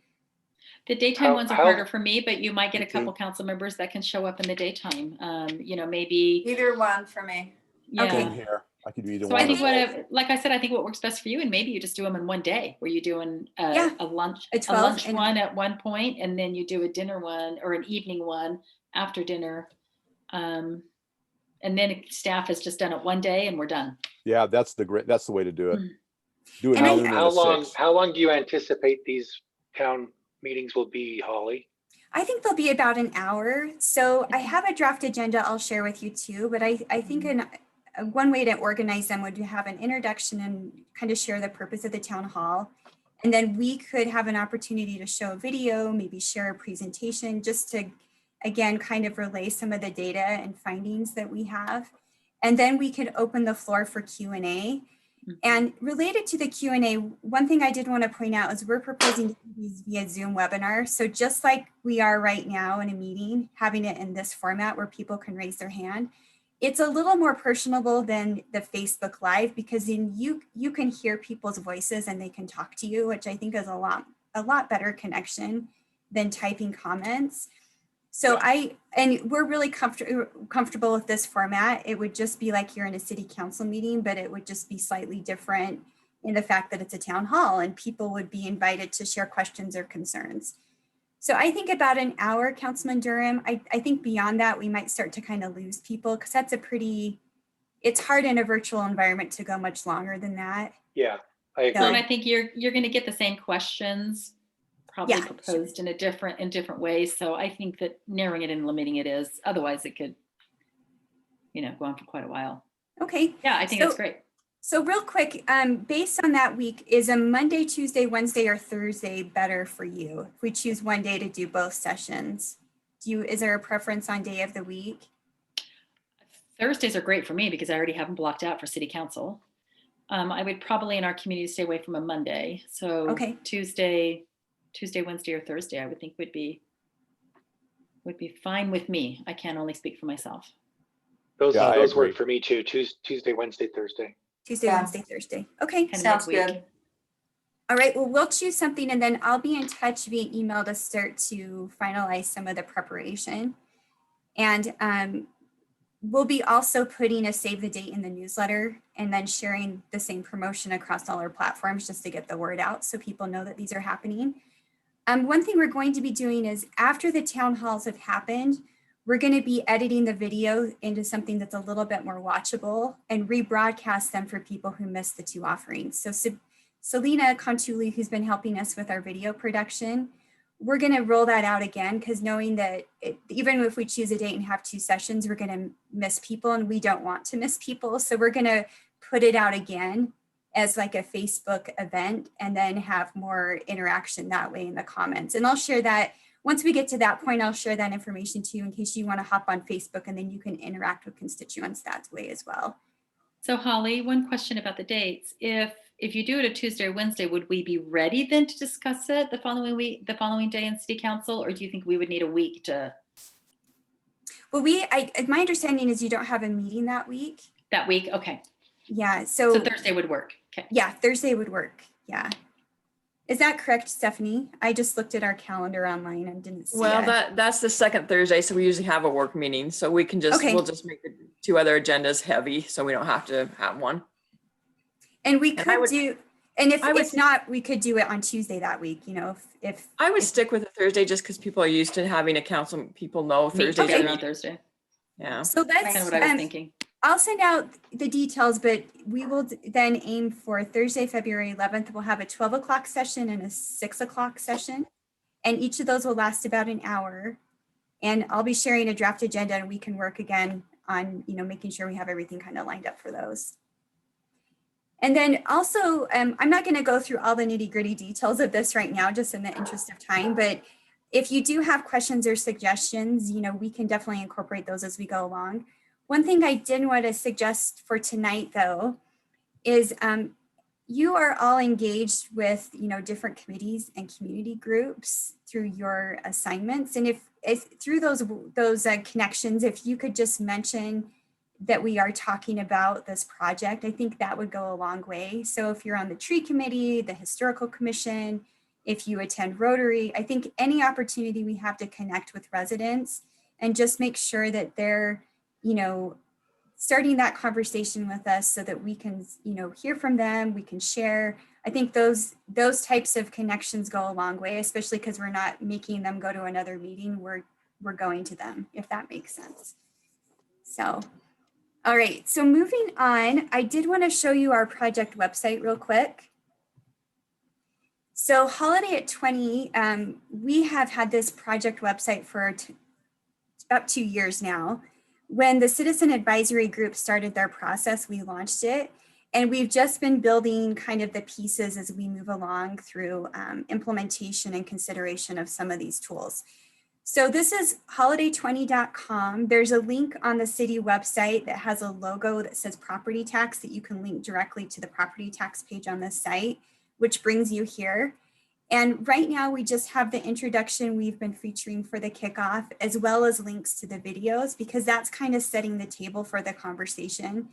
The daytime ones are how- harder for me, but you might get a Me couple too. council members that can show up in the daytime. Maybe, Either one for me. yeah. Okay. Same here. I could do either So one. I think of those. like I said, I think what works best for you, and maybe you just do them in one day, where you're doing Yeah, a lunch, a a 12 lunch and- one at one point, and then you do a dinner one or an evening one after dinner. And then staff is just done it one day and we're done. Yeah, that's the way to do it. Mm. Do it And I- noon and How a long, 6. how long do you anticipate these town meetings will be, Holly? I think they'll be about an hour. So I have a draft agenda I'll share with you too, but I think one way to organize them would be have an introduction and kind of share the purpose of the town hall. And then we could have an opportunity to show a video, maybe share a presentation, just to, again, kind of relay some of the data and findings that we have. And then we could open the floor for Q&A. And related to the Q&A, one thing I did want to point out is we're proposing to do these via Zoom webinar. So just like we are right now in a meeting, having it in this format where people can raise their hand, it's a little more personable than the Facebook Live, because then you can hear people's voices and they can talk to you, which I think is a lot better connection than typing comments. So we're really comfortable with this format. It would just be like you're in a city council meeting, but it would just be slightly different in the fact that it's a town hall and people would be invited to share questions or concerns. So I think about an hour, Councilman Durham. I think beyond that, we might start to kind of lose people, because that's it's hard in a virtual environment to go much longer than that. Yeah, I So, and agree. I think you're going to get the same questions probably Yeah, proposed in different ways. So I think that narrowing it and limiting it is, otherwise it could, go on for quite a while. Okay. Yeah, I think So- that's great. So real quick, based on that week, is a Monday, Tuesday, Wednesday, or Thursday better for you? If we choose one day to do both sessions, is there a preference on day of the week? Thursdays are great for me because I already have them blocked out for city council. I would probably in our community stay away from a Monday. So Okay. Tuesday, Wednesday, or Thursday, I would think would be fine with me. I can only speak for myself. Those Yeah, I work agree. for me too. Tuesday, Wednesday, Thursday. Tuesday, Yeah. Wednesday, Thursday. Okay. Kind of Sounds midweek. good. All right. Well, we'll choose something and then I'll be in touch via email to start to finalize some of the preparation. And we'll be also putting a save the date in the newsletter and then sharing the same promotion across all our platforms just to get the word out so people know that these are happening. One thing we're going to be doing is after the town halls have happened, we're going to be editing the video into something that's a little bit more watchable and rebroadcast them for people who missed the two offerings. So Selena Contuli, who's been helping us with our video production, we're going to roll that out again, because knowing that even if we choose a date and have two sessions, we're going to miss people and we don't want to miss people. So we're going to put it out again as like a Facebook event and then have more interaction that way in the comments. And I'll share that. Once we get to that point, I'll share that information to you in case you want to hop on Facebook, and then you can interact with constituents that way as well. So Holly, one question about the dates. If you do it a Tuesday or Wednesday, would we be ready then to discuss it the following day in city council, or do you think we would need a week to? Well, my understanding is you don't have a meeting that week. That week? Okay. Yeah. So Thursday would work. Okay. Yeah, Thursday would work. Yeah. Is that correct, Stephanie? I just looked at our calendar online and didn't see Well, it. that's the second Thursday, so we usually have a work meeting, so we can Okay. we'll just make the two other agendas heavy, so we don't have to have one. And we and I could would- do, and I would- if not, we could do it on Tuesday that week, if I would If- stick with a Thursday just because people are used to having a council, people know Meet Thursdays together are on Thursday. yeah. so That's kind of what I was let's, thinking. I'll send out the details, but we will then aim for Thursday, February 11th. We'll have a 12 o'clock session and a 6 o'clock session. And each of those will last about an hour. And I'll be sharing a draft agenda and we can work again on, making sure we have everything kind of lined up for those. And then also, I'm not going to go through all the nitty gritty details of this right now, just in the interest of time, but if you do have questions or suggestions, we can definitely incorporate those as we go along. One thing I did want to suggest for tonight, though, is you are all engaged with, different committees and community groups through your assignments. And if through those connections, if you could just mention that we are talking about this project, I think that would go a long way. So if you're on the tree committee, the historical commission, if you attend Rotary, I think any opportunity we have to connect with residents and just make sure that they're, starting that conversation with us so that we can, hear from them, we can share. I think those types of connections go a long way, especially because we're not making them go to another meeting, we're going to them, if that makes sense. So, all right, so moving on, I did want to show you our project website real quick. So Holiday at 20, we have had this project website for about 2 years now. When the Citizen Advisory Group started their process, we launched it. And we've just been building kind of the pieces as we move along through implementation and consideration of some of these tools. So this is holiday20.com. There's a link on the city website that has a logo that says property tax that you can link directly to the property tax page on this site, which brings you here. And right now we just have the introduction we've been featuring for the kickoff, as well as links to the videos, because that's kind of setting the table for the conversation,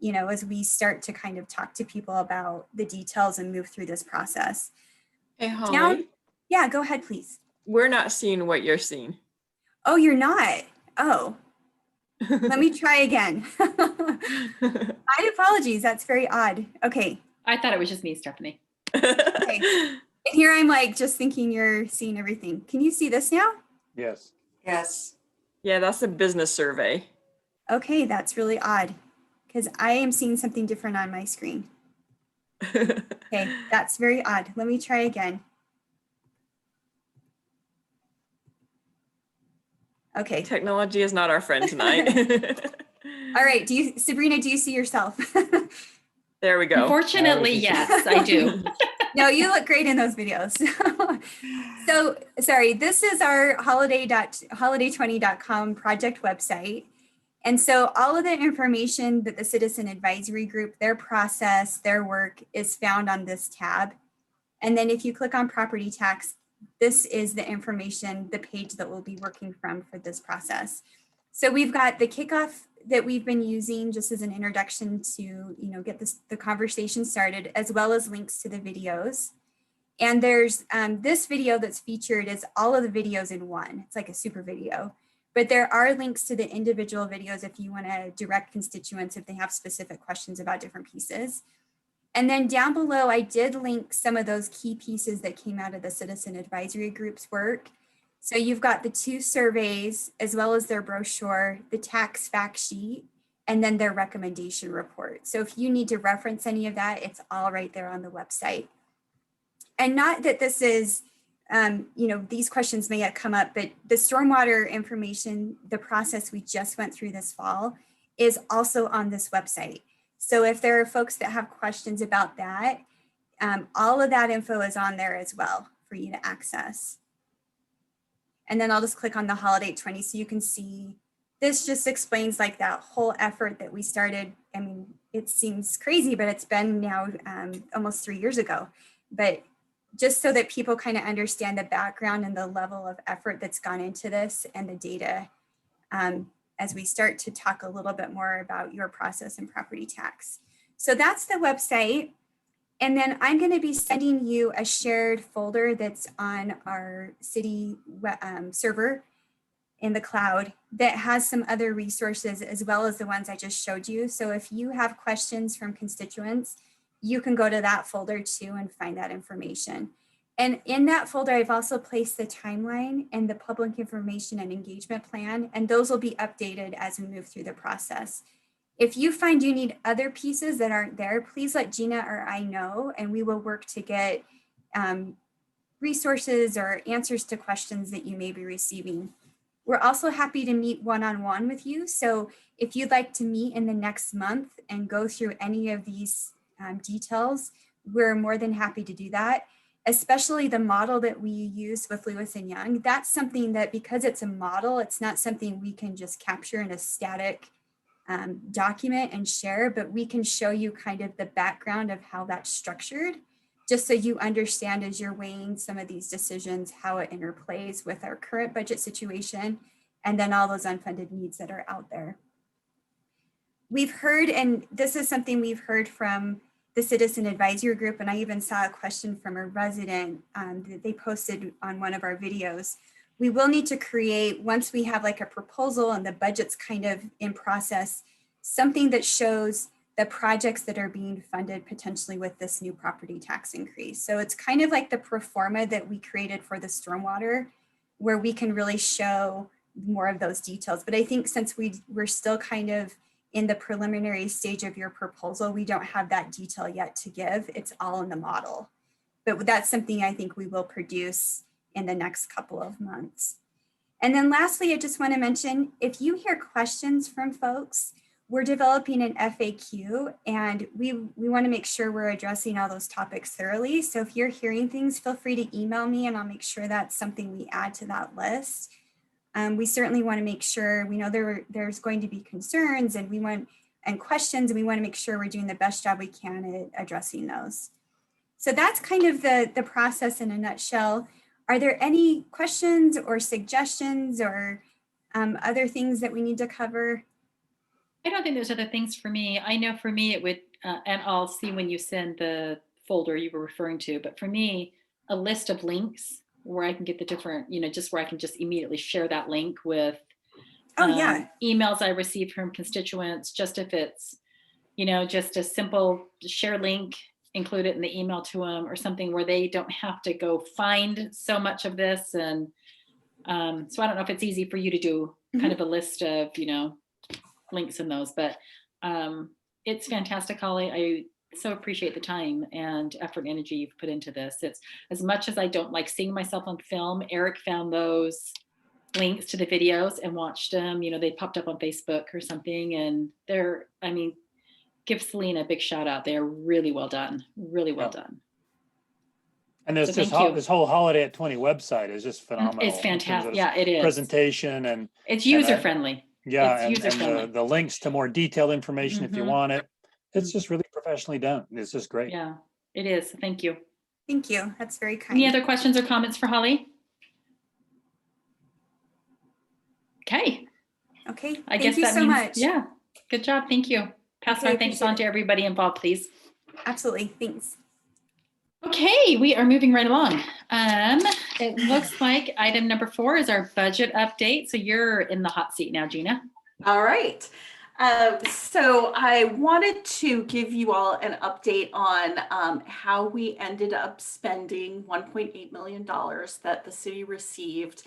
as we start to kind of talk to people about the details and move through this process. Hey, Holly. Yeah, go ahead, please. We're not seeing what you're seeing. Oh, you're not? Oh, let me try again. My apologies, that's very odd. Okay. I thought it was just me, Stephanie. Okay. And here I'm like just thinking you're seeing everything. Can you see this now? Yes. Yes. Yeah, that's a business survey. Okay, that's really odd because I am seeing something different on my screen. Okay, that's very odd. Let me try again. Okay. Technology is not our friend tonight. All right, Sabrina, do you see yourself? There we go. Unfortunately, yes, I do. No, you look great in those videos. So, sorry, this is our holiday20.com project website. And so all of the information that the Citizen Advisory Group, their process, their work is found on this tab. And then if you click on property tax, this is the information, the page that we'll be working from for this process. So we've got the kickoff that we've been using just as an introduction to, get the conversation started, as well as links to the videos. And there's this video that's featured is all of the videos in one. It's like a super video, but there are links to the individual videos if you want to direct constituents if they have specific questions about different pieces. And then down below, I did link some of those key pieces that came out of the Citizen Advisory Group's work. So you've got the 2 surveys, as well as their brochure, the tax fact sheet, and then their recommendation report. So if you need to reference any of that, it's all right there on the website. And not that this is, these questions may have come up, but the stormwater information, the process we just went through this fall, is also on this website. So if there are folks that have questions about that, all of that info is on there as well for you to access. And then I'll just click on the Holiday 20 so you can see this just explains like that whole effort that we started. I mean, it seems crazy, but it's been now almost 3 years ago. But just so that people kind of understand the background and the level of effort that's gone into this and the data as we start to talk a little bit more about your process and property tax. So that's the website. And then I'm going to be sending you a shared folder that's on our city server in the cloud that has some other resources as well as the ones I just showed you. So if you have questions from constituents, you can go to that folder too and find that information. And in that folder, I've also placed the timeline and the public information and engagement plan, and those will be updated as we move through the process. If you find you need other pieces that aren't there, please let Gina or I know, and we will work to get resources or answers to questions that you may be receiving. We're also happy to meet one-on-one with you. So if you'd like to meet in the next month and go through any of these details, we're more than happy to do that, especially the model that we use with Lewis and Young. That's something that, because it's a model, it's not something we can just capture in a static document and share, but we can show you kind of the background of how that's structured, just so you understand as you're weighing some of these decisions, how it interplays with our current budget situation, and then all those unfunded needs that are out there. We've heard, and this is something we've heard from the Citizen Advisory Group, and I even saw a question from a resident that they posted on one of our videos. We will need to create, once we have like a proposal and the budget's kind of in process, something that shows the projects that are being funded potentially with this new property tax increase. So it's kind of like the pro forma that we created for the stormwater, where we can really show more of those details. But I think since we're still kind of in the preliminary stage of your proposal, we don't have that detail yet to give. It's all in the model. But that's something I think we will produce in the next couple of months. And then lastly, I just want to mention, if you hear questions from folks, we're developing an FAQ, and we want to make sure we're addressing all those topics thoroughly. So if you're hearing things, feel free to email me and I'll make sure that's something we add to that list. We certainly want to make sure, we know there's going to be concerns and questions, and we want to make sure we're doing the best job we can at addressing those. So that's kind of the process in a nutshell. Are there any questions or suggestions or other things that we need to cover? I don't think there's other things for me. I know for me it would, and I'll see when you send the folder you were referring to, but for me, a list of links where I can get the different, just where I can just immediately share that link with emails I received from constituents, just if it's, just a simple share link, include it in the email to them, or something where they don't have to go find so much of this. And so I don't know if it's easy for you to do kind of a list of, links in those, but it's fantastic, Holly. I so appreciate the time and effort and energy you've put into this. It's, as much as I don't like seeing myself on film, Eric found those links to the videos and watched them. They popped up on Facebook or something, and give Selena a big shout out. They're really well done, really well done. And there's this whole Holiday at 20 website is just phenomenal. It's fantastic. Yeah, it is. Presentation and it's user friendly. Yeah, and the links to more detailed information if you want it. It's just really professionally done. It's just great. Yeah, it is. Thank you. Thank you. That's very kind. Any other questions or comments for Holly? Okay. Okay. I guess that so means, much. Yeah. Good job. Thank you. Pass my thanks on to everybody involved, please. Absolutely. Thanks. Okay, we are moving right along. It looks like item number 4 is our budget update. So you're in the hot seat now, Gina. All right. So I wanted to give you all an update on how we ended up spending $1.8 million that the city received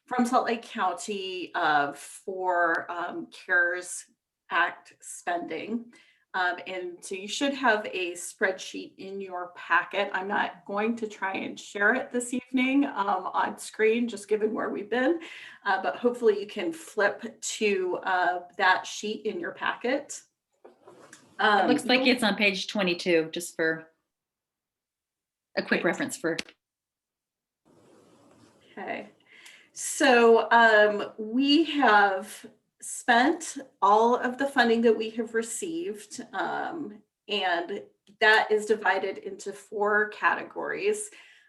from Salt Lake County for CARES Act spending. And so you should have a spreadsheet in your packet. I'm not going to try and share it this evening on screen, just given where we've been, but hopefully you can flip to that sheet in your packet. It looks like it's on page 22, just for a quick reference for. Okay, so we have spent all of the funding that we have received, and that is divided into 4 categories.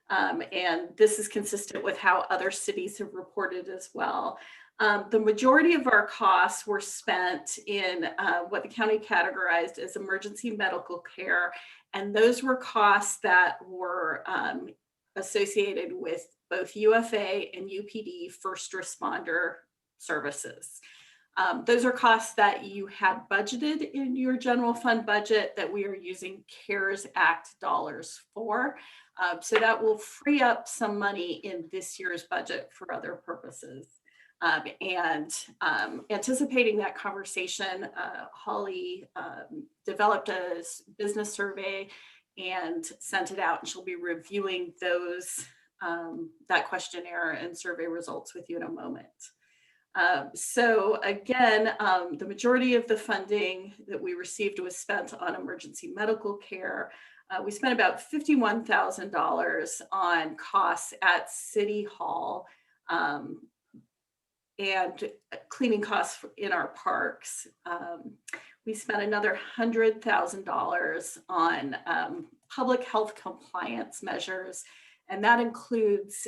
And this is consistent with how other cities have reported as well. The majority of our costs were spent in what the county categorized as emergency medical care. And those were costs that were associated with both UFA and UPD first responder services. Those are costs that you had budgeted in your general fund budget that we are using CARES Act dollars for. So that will free up some money in this year's budget for other purposes. And anticipating that conversation, Holly developed a business survey and sent it out, and she'll be reviewing those that questionnaire and survey results with you in a moment. So again, the majority of the funding that we received was spent on emergency medical care. We spent about $51,000 on costs at City Hall and cleaning costs in our parks. We spent another $100,000 on public health compliance measures, and that includes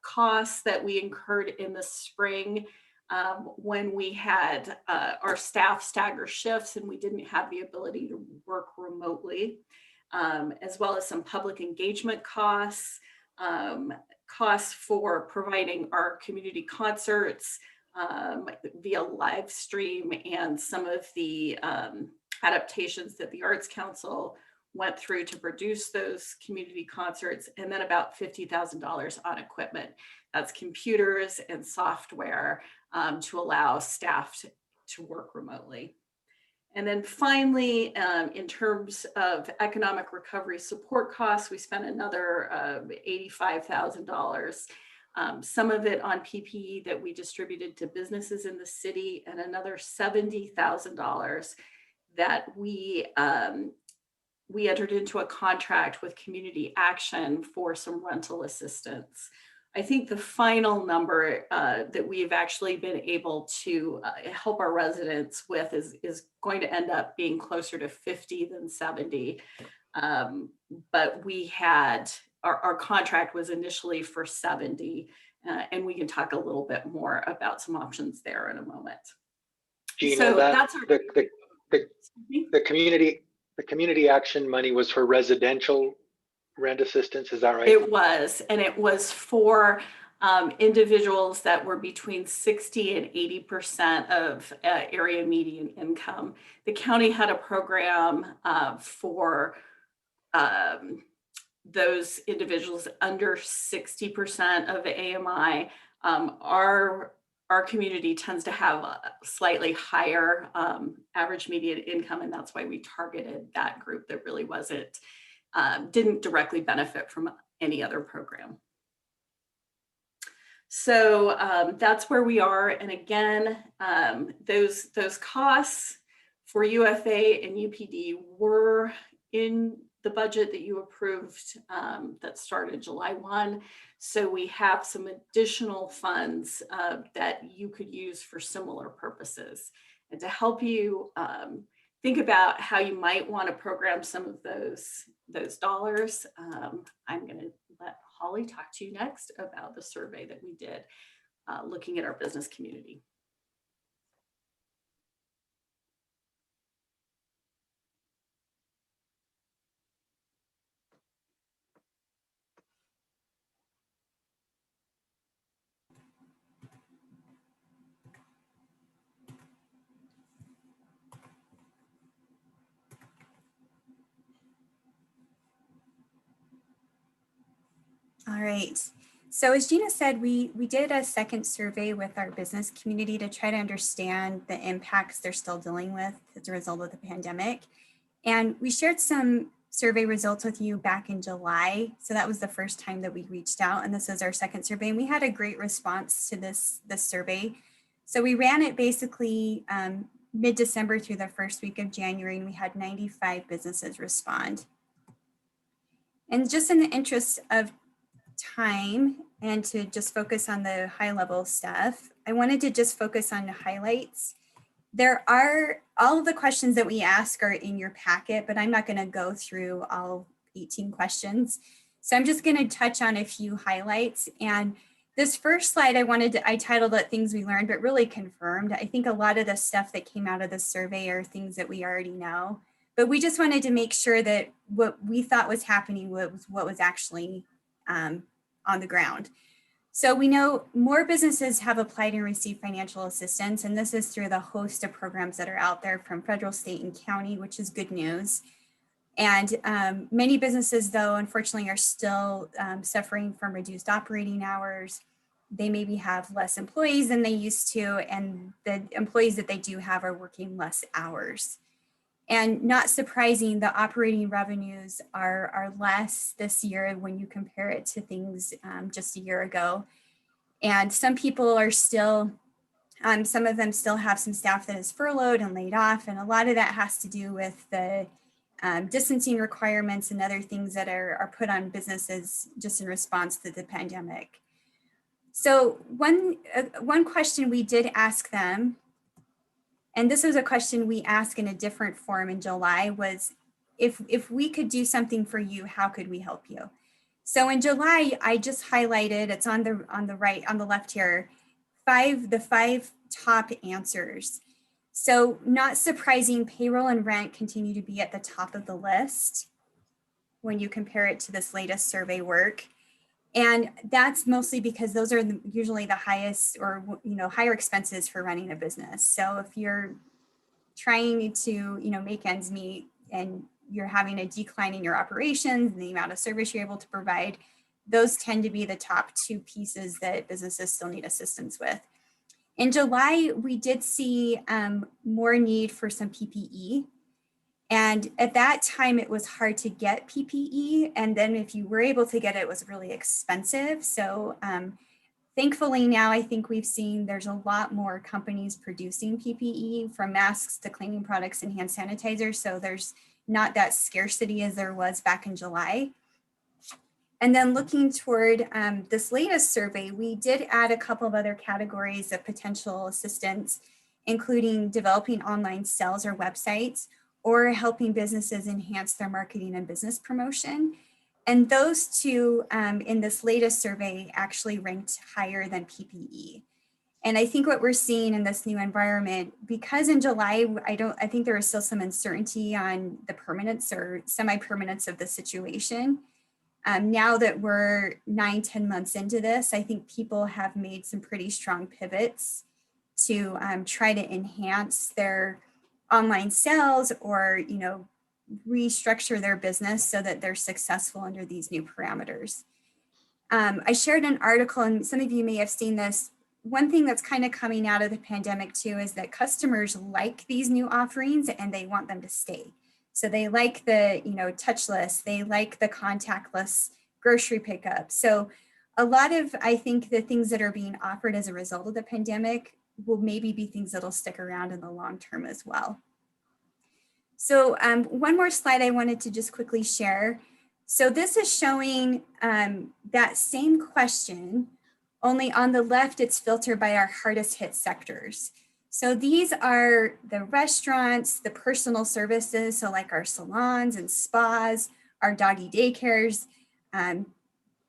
costs that we incurred in the spring when we had our staff stagger shifts and we didn't have the ability to work remotely, as well as some public engagement costs, costs for providing our community concerts via live stream, and some of the adaptations that the Arts Council went through to produce those community concerts, and then about $50,000 on equipment. That's computers and software to allow staff to work remotely. And then finally, in terms of economic recovery support costs, we spent another $85,000, some of it on PPE that we distributed to businesses in the city, and another $70,000 that we entered into a contract with Community Action for some rental assistance. I think the final number that we've actually been able to help our residents with is going to end up being closer to 50 than 70. But we had, our contract was initially for 70, and we can talk a little bit more about some options there in a moment. Gina, So that's our, the community action money was for residential rent assistance, is that right? It was, and it was for individuals that were between 60 and 80% of area median income. The county had a program for those individuals under 60% of AMI. Our community tends to have a slightly higher average median income, and that's why we targeted that group that really didn't directly benefit from any other program. So that's where we are. And again, those costs for UFA and UPD were in the budget that you approved that started July 1. So we have some additional funds that you could use for similar purposes. And to help you think about how you might want to program some of those dollars, I'm going to let Holly talk to you next about the survey that we did looking at our business community. All right. So as Gina said, we did a second survey with our business community to try to understand the impacts they're still dealing with as a result of the pandemic. And we shared some survey results with you back in July. So that was the first time that we reached out, and this is our second survey. And we had a great response to this survey. So we ran it basically mid-December through the first week of January, and we had 95 businesses respond. And just in the interest of time and to just focus on the high level stuff, I wanted to just focus on the highlights. There are, all of the questions that we ask are in your packet, but I'm not going to go through all 18 questions. So I'm just going to touch on a few highlights. And this first slide I titled it Things We Learned, but really confirmed. I think a lot of the stuff that came out of this survey are things that we already know, but we just wanted to make sure that what we thought was happening was what was actually on the ground. So we know more businesses have applied and received financial assistance, and this is through the host of programs that are out there from federal, state, and county, which is good news. And many businesses, though, unfortunately, are still suffering from reduced operating hours, they maybe have less employees than they used to, and the employees that they do have are working less hours. And not surprising, the operating revenues are less this year when you compare it to things just a year ago. And some people are still, some of them still have some staff that is furloughed and laid off. And a lot of that has to do with the distancing requirements and other things that are put on businesses just in response to the pandemic. So one question we did ask them, and this was a question we asked in a different form in July, was if we could do something for you, how could we help you? So in July, I just highlighted, it's on the right, on the left here, the five top answers. So not surprising, payroll and rent continue to be at the top of the list when you compare it to this latest survey work. And that's mostly because those are usually the highest or higher expenses for running a business. So if you're trying to make ends meet and you're having a decline in your operations and the amount of service you're able to provide, those tend to be the top two pieces that businesses still need assistance with. In July, we did see more need for some PPE. And at that time, it was hard to get PPE. And then if you were able to get it, it was really expensive. So thankfully now I think we've seen there's a lot more companies producing PPE, from masks to cleaning products and hand sanitizers. So there's not that scarcity as there was back in July. And then looking toward this latest survey, we did add a couple of other categories of potential assistance, including developing online sales or websites, or helping businesses enhance their marketing and business promotion. And those two in this latest survey actually ranked higher than PPE. And I think what we're seeing in this new environment, because in July, I think there is still some uncertainty on the permanence or semi-permanence of the situation. Now that we're 9-10 months into this, I think people have made some pretty strong pivots to try to enhance their online sales or restructure their business so that they're successful under these new parameters. I shared an article, and some of you may have seen this. One thing that's kind of coming out of the pandemic too is that customers like these new offerings and they want them to stay. So they like the touchless, they like the contactless grocery pickup. So a lot of, I think, the things that are being offered as a result of the pandemic will maybe be things that'll stick around in the long term as well. So one more slide I wanted to just quickly share. So this is showing that same question, only on the left, it's filtered by our hardest hit sectors. So these are the restaurants, the personal services, so like our salons and spas, our doggy daycares,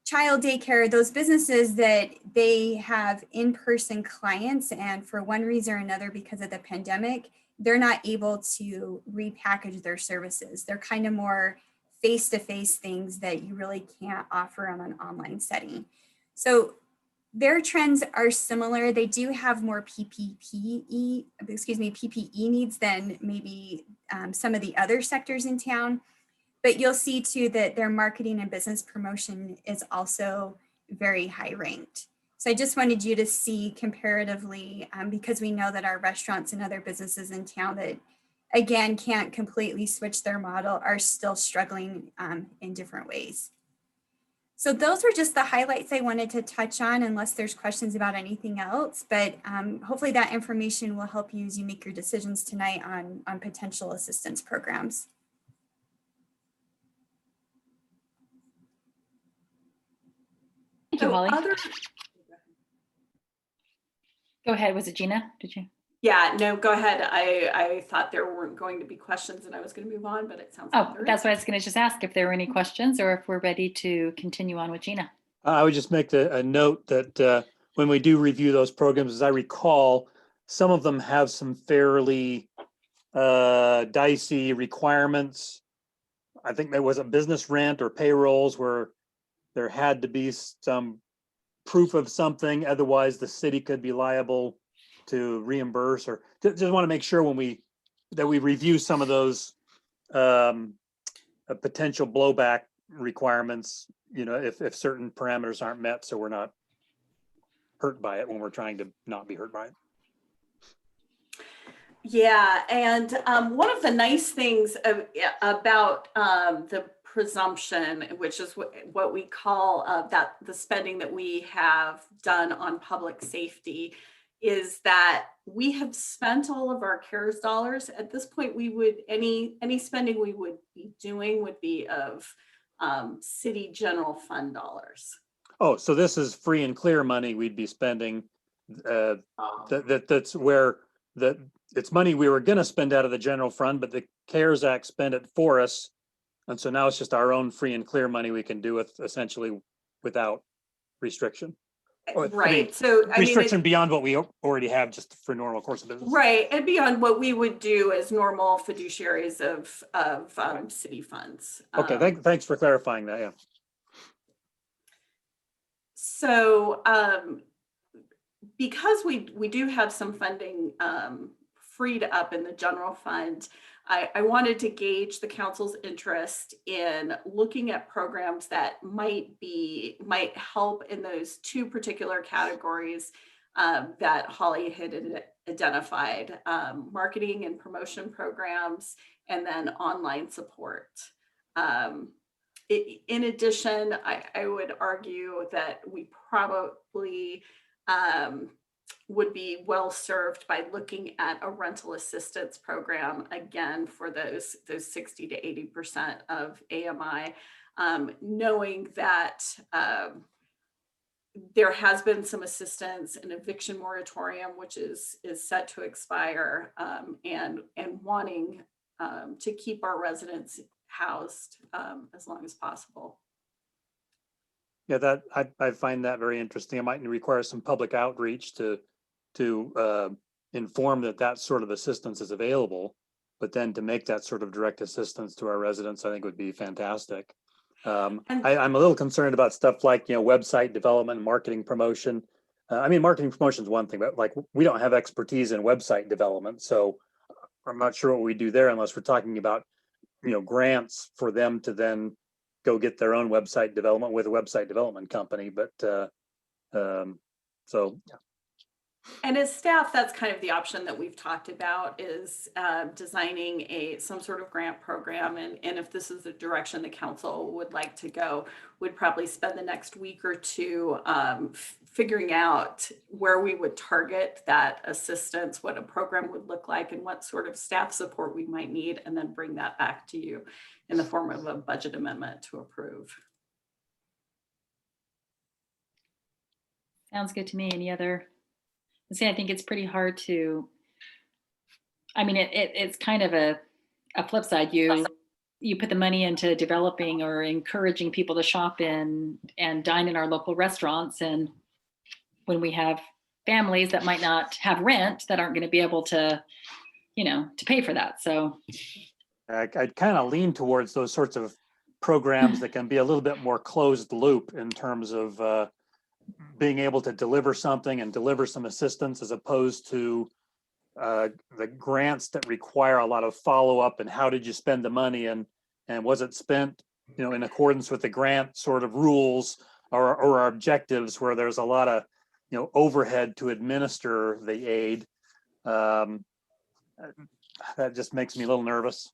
child daycare, those businesses that they have in-person clients, and for one reason or another, because of the pandemic, they're not able to repackage their services. They're kind of more face-to-face things that you really can't offer on an online setting. So their trends are similar. They do have more PPE needs than maybe some of the other sectors in town. But you'll see too that their marketing and business promotion is also very high ranked. So I just wanted you to see comparatively, because we know that our restaurants and other businesses in town that, again, can't completely switch their model are still struggling in different ways. So those were just the highlights I wanted to touch on, unless there's questions about anything else. But hopefully that information will help you as you make your decisions tonight on potential assistance programs. Thank you, Holly. Other, Go ahead. Was it Gina? Did you? yeah, no, go ahead. I thought there weren't going to be questions and I was going to move on, but it sounds like there That's is. what I was going to just ask, if there were any questions or if we're ready to continue on with Gina. I would just make a note that when we do review those programs, as I recall, some of them have some fairly dicey requirements. I think there was a business rent or payrolls where there had to be some proof of something, otherwise the city could be liable to reimburse, or just want to make sure when we review some of those potential blowback requirements, if certain parameters aren't met, so we're not hurt by it when we're trying to not be hurt by it. Yeah, and one of the nice things about the presumption, which is what we call that the spending that we have done on public safety, is that we have spent all of our CARES dollars. At this point, we would any spending we would be doing would be of city general fund dollars. Oh, so this is free and clear money we'd be spending. That's where it's money we were going to spend out of the general fund, but the CARES Act spent it for us. And so now it's just our own free and clear money we can do with essentially without restriction. Right. So I restriction beyond what we already have just for normal course of business. Right. And beyond what we would do as normal fiduciaries of city funds. Okay. Thanks for clarifying that. Yeah. So because we do have some funding freed up in the general fund, I wanted to gauge the council's interest in looking at programs that might help in those two particular categories that Holly had identified, marketing and promotion programs, and then online support. In addition, I would argue that we probably would be well served by looking at a rental assistance program, again, for those 60 to 80% of AMI, knowing that there has been some assistance, an eviction moratorium, which is set to expire, and wanting to keep our residents housed as long as possible. Yeah, that I find that very interesting. It might require some public outreach to inform that sort of assistance is available, but then to make that sort of direct assistance to our residents, I think would be fantastic. I'm a little concerned about stuff like, website development, marketing promotion. I mean, marketing promotion is one thing, but like we don't have expertise in website development, so I'm not sure what we do there unless we're talking about, grants for them to then go get their own website development with a website development company. But so yeah. And as staff, that's kind of the option that we've talked about, is designing some sort of grant program. And if this is the direction the council would like to go, would probably spend the next week or two figuring out where we would target that assistance, what a program would look like, and what sort of staff support we might need, and then bring that back to you in the form of a budget amendment to approve. Sounds good to me. Any other? I think it's pretty hard to, it's kind of a flip side. You put the money into developing or encouraging people to shop in and dine in our local restaurants. And when we have families that might not have rent, that aren't going to be able to, to pay for that. So I'd kind of lean towards those sorts of programs that can be a little bit more closed loop in terms of being able to deliver something and deliver some assistance, as opposed to the grants that require a lot of follow-up and how did you spend the money, and was it spent in accordance with the grant sort of rules or objectives, where there's a lot of overhead to administer the aid. That just makes me a little nervous.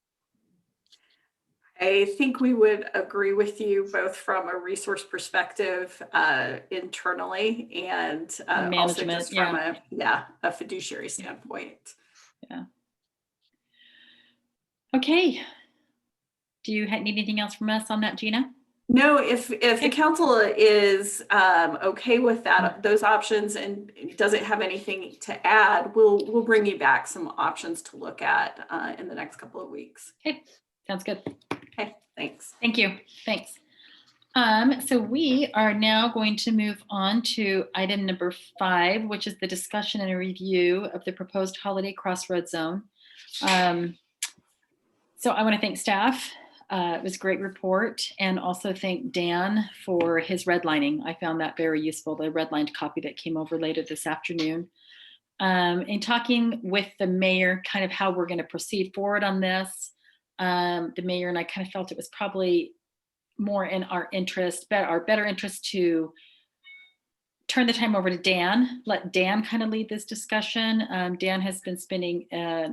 I think we would agree with you both from a resource perspective internally and also just from a fiduciary standpoint. Yeah. Okay. Do you need anything else from us on that, Gina? No, if the council is okay with that, those options, and doesn't have anything to add, we'll bring you back some options to look at in the next couple of weeks. Okay, sounds good. Okay, thanks. Thank you. Thanks. So we are now going to move on to item number 5, which is the discussion and a review of the proposed holiday crossroad zone. So I want to thank staff. It was a great report, and also thank Dan for his redlining. I found that very useful, the redlined copy that came over later this afternoon. In talking with the mayor, kind of how we're going to proceed forward on this, the mayor and I kind of felt it was probably more in our interest, our better interest to turn the time over to Dan. Let Dan kind of lead this discussion. Dan has been spending a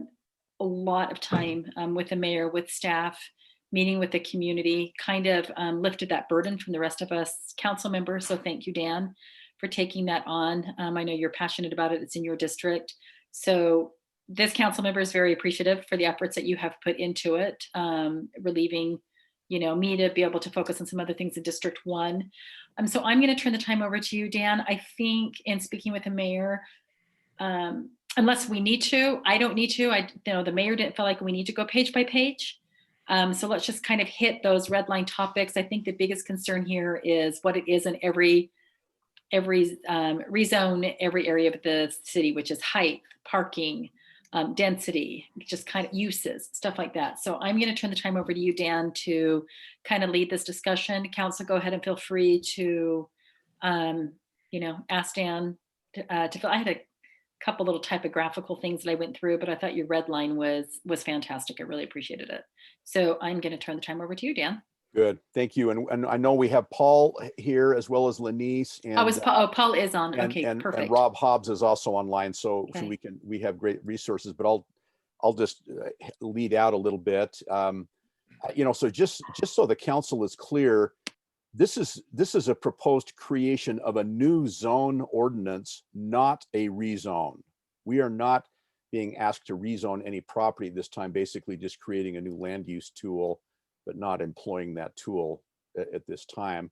lot of time with the mayor, with staff, meeting with the community, kind of lifted that burden from the rest of us council members. So thank you, Dan, for taking that on. I know you're passionate about it. It's in your district. So this council member is very appreciative for the efforts that you have put into it, relieving, me to be able to focus on some other things in District 1. So I'm going to turn the time over to you, Dan. I think in speaking with the mayor, unless we need to, I don't need to. The mayor didn't feel like we need to go page by page. So let's just kind of hit those red line topics. I think the biggest concern here is what it is in every rezone, every area of the city, which is height, parking, density, just kind of uses, stuff like that. So I'm going to turn the time over to you, Dan, to kind of lead this discussion. Council, go ahead and feel free to, ask Dan to fill. I had a couple little typographical things that I went through, but I thought your red line was fantastic. I really appreciated it. So I'm going to turn the time over to you, Dan. Good, thank you. And I know we have Paul here as well as Lanice. And Paul is on. Okay, perfect. And Rob Hobbs is also online, so Okay. we have great resources. But I'll just lead out a little bit. So just so the council is clear, this is a proposed creation of a new zone ordinance, not a rezone. We are not being asked to rezone any property this time, basically just creating a new land use tool, but not employing that tool at this time.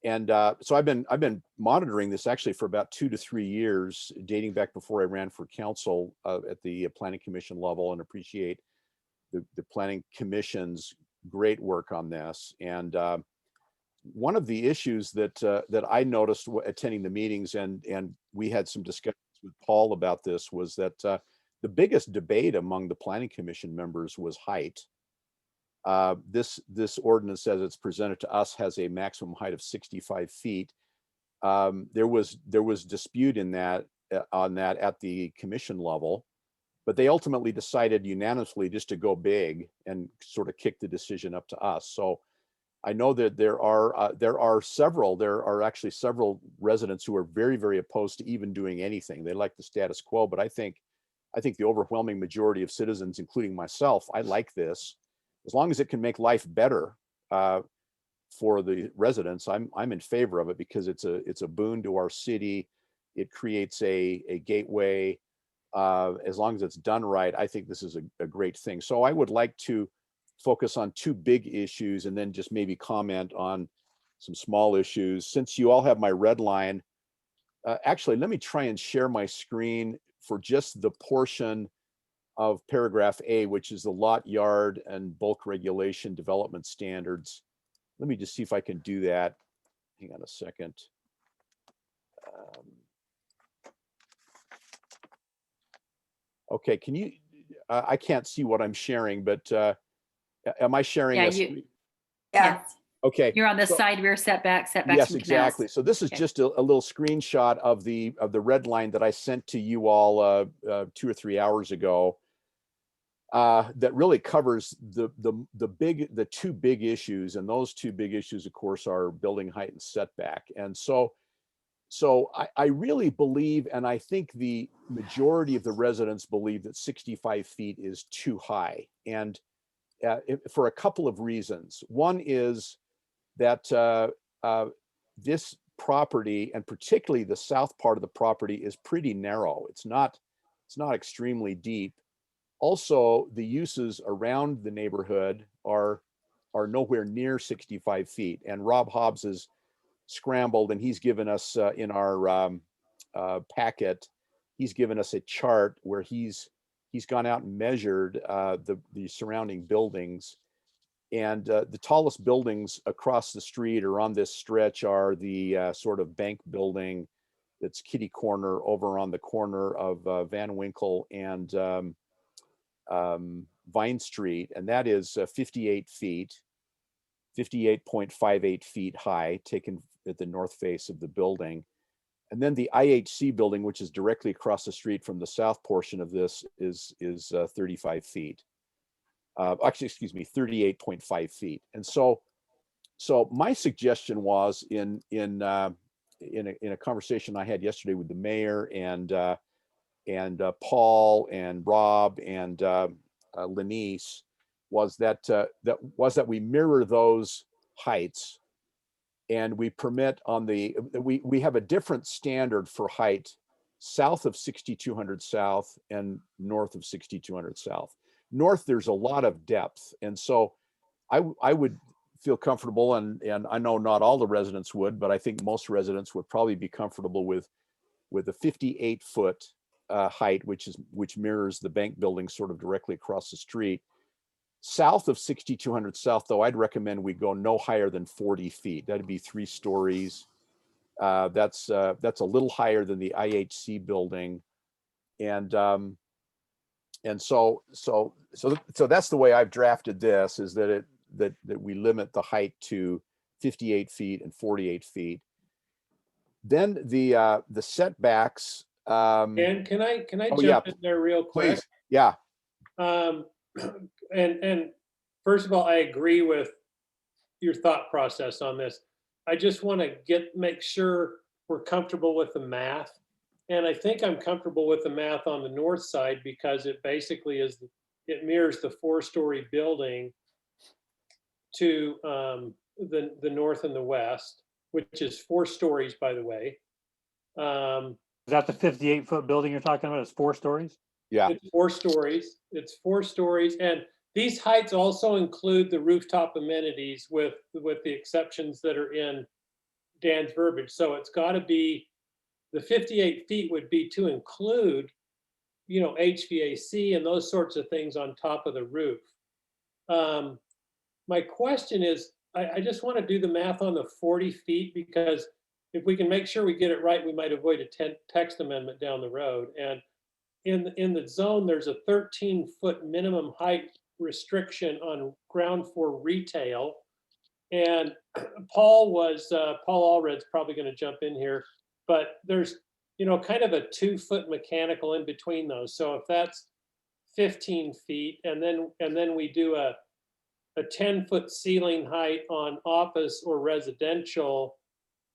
And so I've been monitoring this actually for about 2 to 3 years, dating back before I ran for council at the planning commission level, and appreciate the planning commission's great work on this. And one of the issues that I noticed attending the meetings, and we had some discussions with Paul about this, was that the biggest debate among the planning commission members was height. This ordinance, as it's presented to us, has a maximum height of 65 feet. There was dispute on that at the commission level, but they ultimately decided unanimously just to go big and sort of kick the decision up to us. So I know that there are actually several residents who are very, very opposed to even doing anything. They like the status quo, but I think the overwhelming majority of citizens, including myself, I like this. As long as it can make life better for the residents, I'm in favor of it, because it's a boon to our city. It creates a gateway. As long as it's done right, I think this is a great thing. So I would like to focus on 2 big issues and then just maybe comment on some small issues. Since you all have my red line, actually, let me try and share my screen for just the portion of paragraph A, which is the lot, yard, and bulk regulation development standards. Let me just see if I can do that. Hang on a second. Okay, can you, I can't see what I'm sharing, but am I sharing? Yeah, Yes. Okay. You're on the side rear setbacks. Yes, exactly. So this is just a little screenshot of the red line that I sent to you all 2 or 3 hours ago. That really covers the 2 big issues, and those 2 big issues, of course, are building height and setback. And so I really believe, and I think the majority of the residents believe, that 65 feet is too high, and for a couple of reasons. One is that this property, and particularly the south part of the property, is pretty narrow. It's not extremely deep. Also, the uses around the neighborhood are nowhere near 65 feet. And Rob Hobbs has scrambled, and he's given us in our packet, he's given us a chart where he's gone out and measured the surrounding buildings. And the tallest buildings across the street or on this stretch are the sort of bank building that's kitty corner over on the corner of Van Winkle and Vine Street, and that is 58 feet, 58.58 feet high, taken at the north face of the building. And then the IHC building, which is directly across the street from the south portion of this, is 35 feet. Actually, excuse me, 38.5 feet. And so my suggestion was in in a conversation I had yesterday with the mayor and Paul and Rob and Lenice, was that we mirror those heights, and we permit on we have a different standard for height south of 6200 south and north of 6200 south. North, there's a lot of depth, and so I would feel comfortable, and I know not all the residents would, but I think most residents would probably be comfortable with a 58-foot height, which mirrors the bank building sort of directly across the street. South of 6200 south, though, I'd recommend we go no higher than 40 feet. That'd be 3 stories. That's a little higher than the IHC building, and so that's the way I've drafted this, is that we limit the height to 58 feet and 48 feet. Then the setbacks. And can I Oh, jump yeah, in there real quick? please. Yeah. And first of all, I agree with your thought process on this. I just want to make sure we're comfortable with the math. And I think I'm comfortable with the math on the north side, because it basically it mirrors the 4-story building to the north and the west, which is 4 stories, by the way. Is that the 58-foot building you're talking about? It's 4 stories? Yeah. It's 4 stories. It's 4 stories. And these heights also include the rooftop amenities with the exceptions that are in Dan's verbiage. So it's got to be, the 58 feet would be to include, HVAC and those sorts of things on top of the roof. My question is, I just want to do the math on the 40 feet, because if we can make sure we get it right, we might avoid a text amendment down the road. And in the zone, there's a 13-foot minimum height restriction on ground floor retail. And Paul Allred's probably going to jump in here, but there's, kind of a 2-foot mechanical in between those. So if that's 15 feet, and then we do a 10-foot ceiling height on office or residential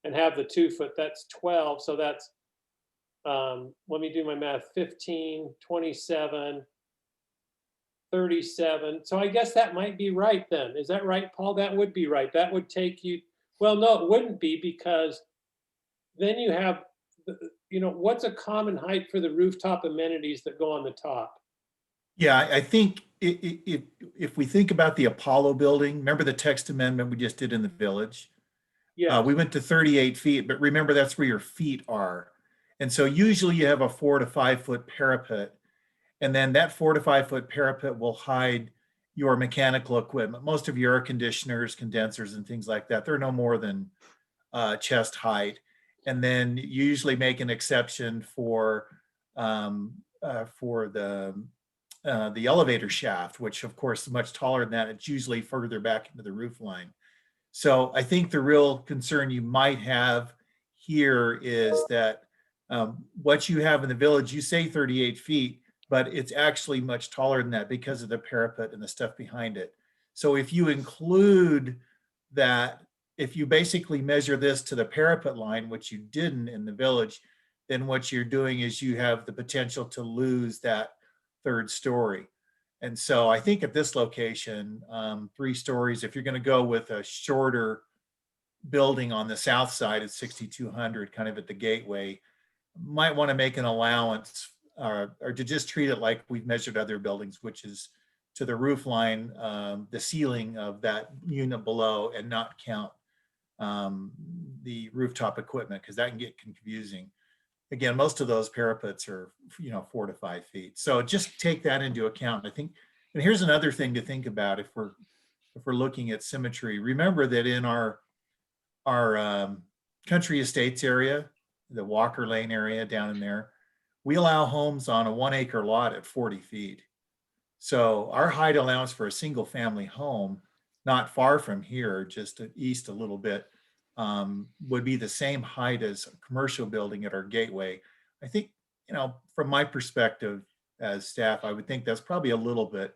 and have the 2-foot, that's 12. So that's, let me do my math, 15, 27, 37. So I guess that might be right then. Is that right, Paul? That would be right. That would take you, well, no, it wouldn't be, because then you have, what's a common height for the rooftop amenities that go on the top? Yeah, I think if we think about the Apollo building, remember the text amendment we just did in the village? Yeah. We went to 38 feet, but remember that's where your feet are. And so usually you have a 4 to 5 foot parapet, and then that 4 to 5 foot parapet will hide your mechanical equipment. Most of your air conditioners, condensers, and things like that, they're no more than chest height. And then you usually make an exception for the elevator shaft, which of course is much taller than that. It's usually further back into the roof line. So I think the real concern you might have here is that what you have in the village, you say 38 feet, but it's actually much taller than that because of the parapet and the stuff behind it. So if you include that, if you basically measure this to the parapet line, which you didn't in the village, then what you're doing is you have the potential to lose that 3rd story. And so I think at this location, 3 stories, if you're going to go with a shorter building on the south side at 6200, kind of at the gateway, might want to make an allowance or to just treat it like we've measured other buildings, which is to the roof line, the ceiling of that unit below, and not count the rooftop equipment, because that can get confusing. Again, most of those parapets are, 4 to 5 feet. So just take that into account. I think, and here's another thing to think about if we're looking at symmetry. Remember that in our country estates area, the Walker Lane area down in there, we allow homes on a 1-acre lot at 40 feet. So our height allowance for a single family home, not far from here, just east a little bit, would be the same height as a commercial building at our gateway. I think, from my perspective as staff, I would think that's probably a little bit,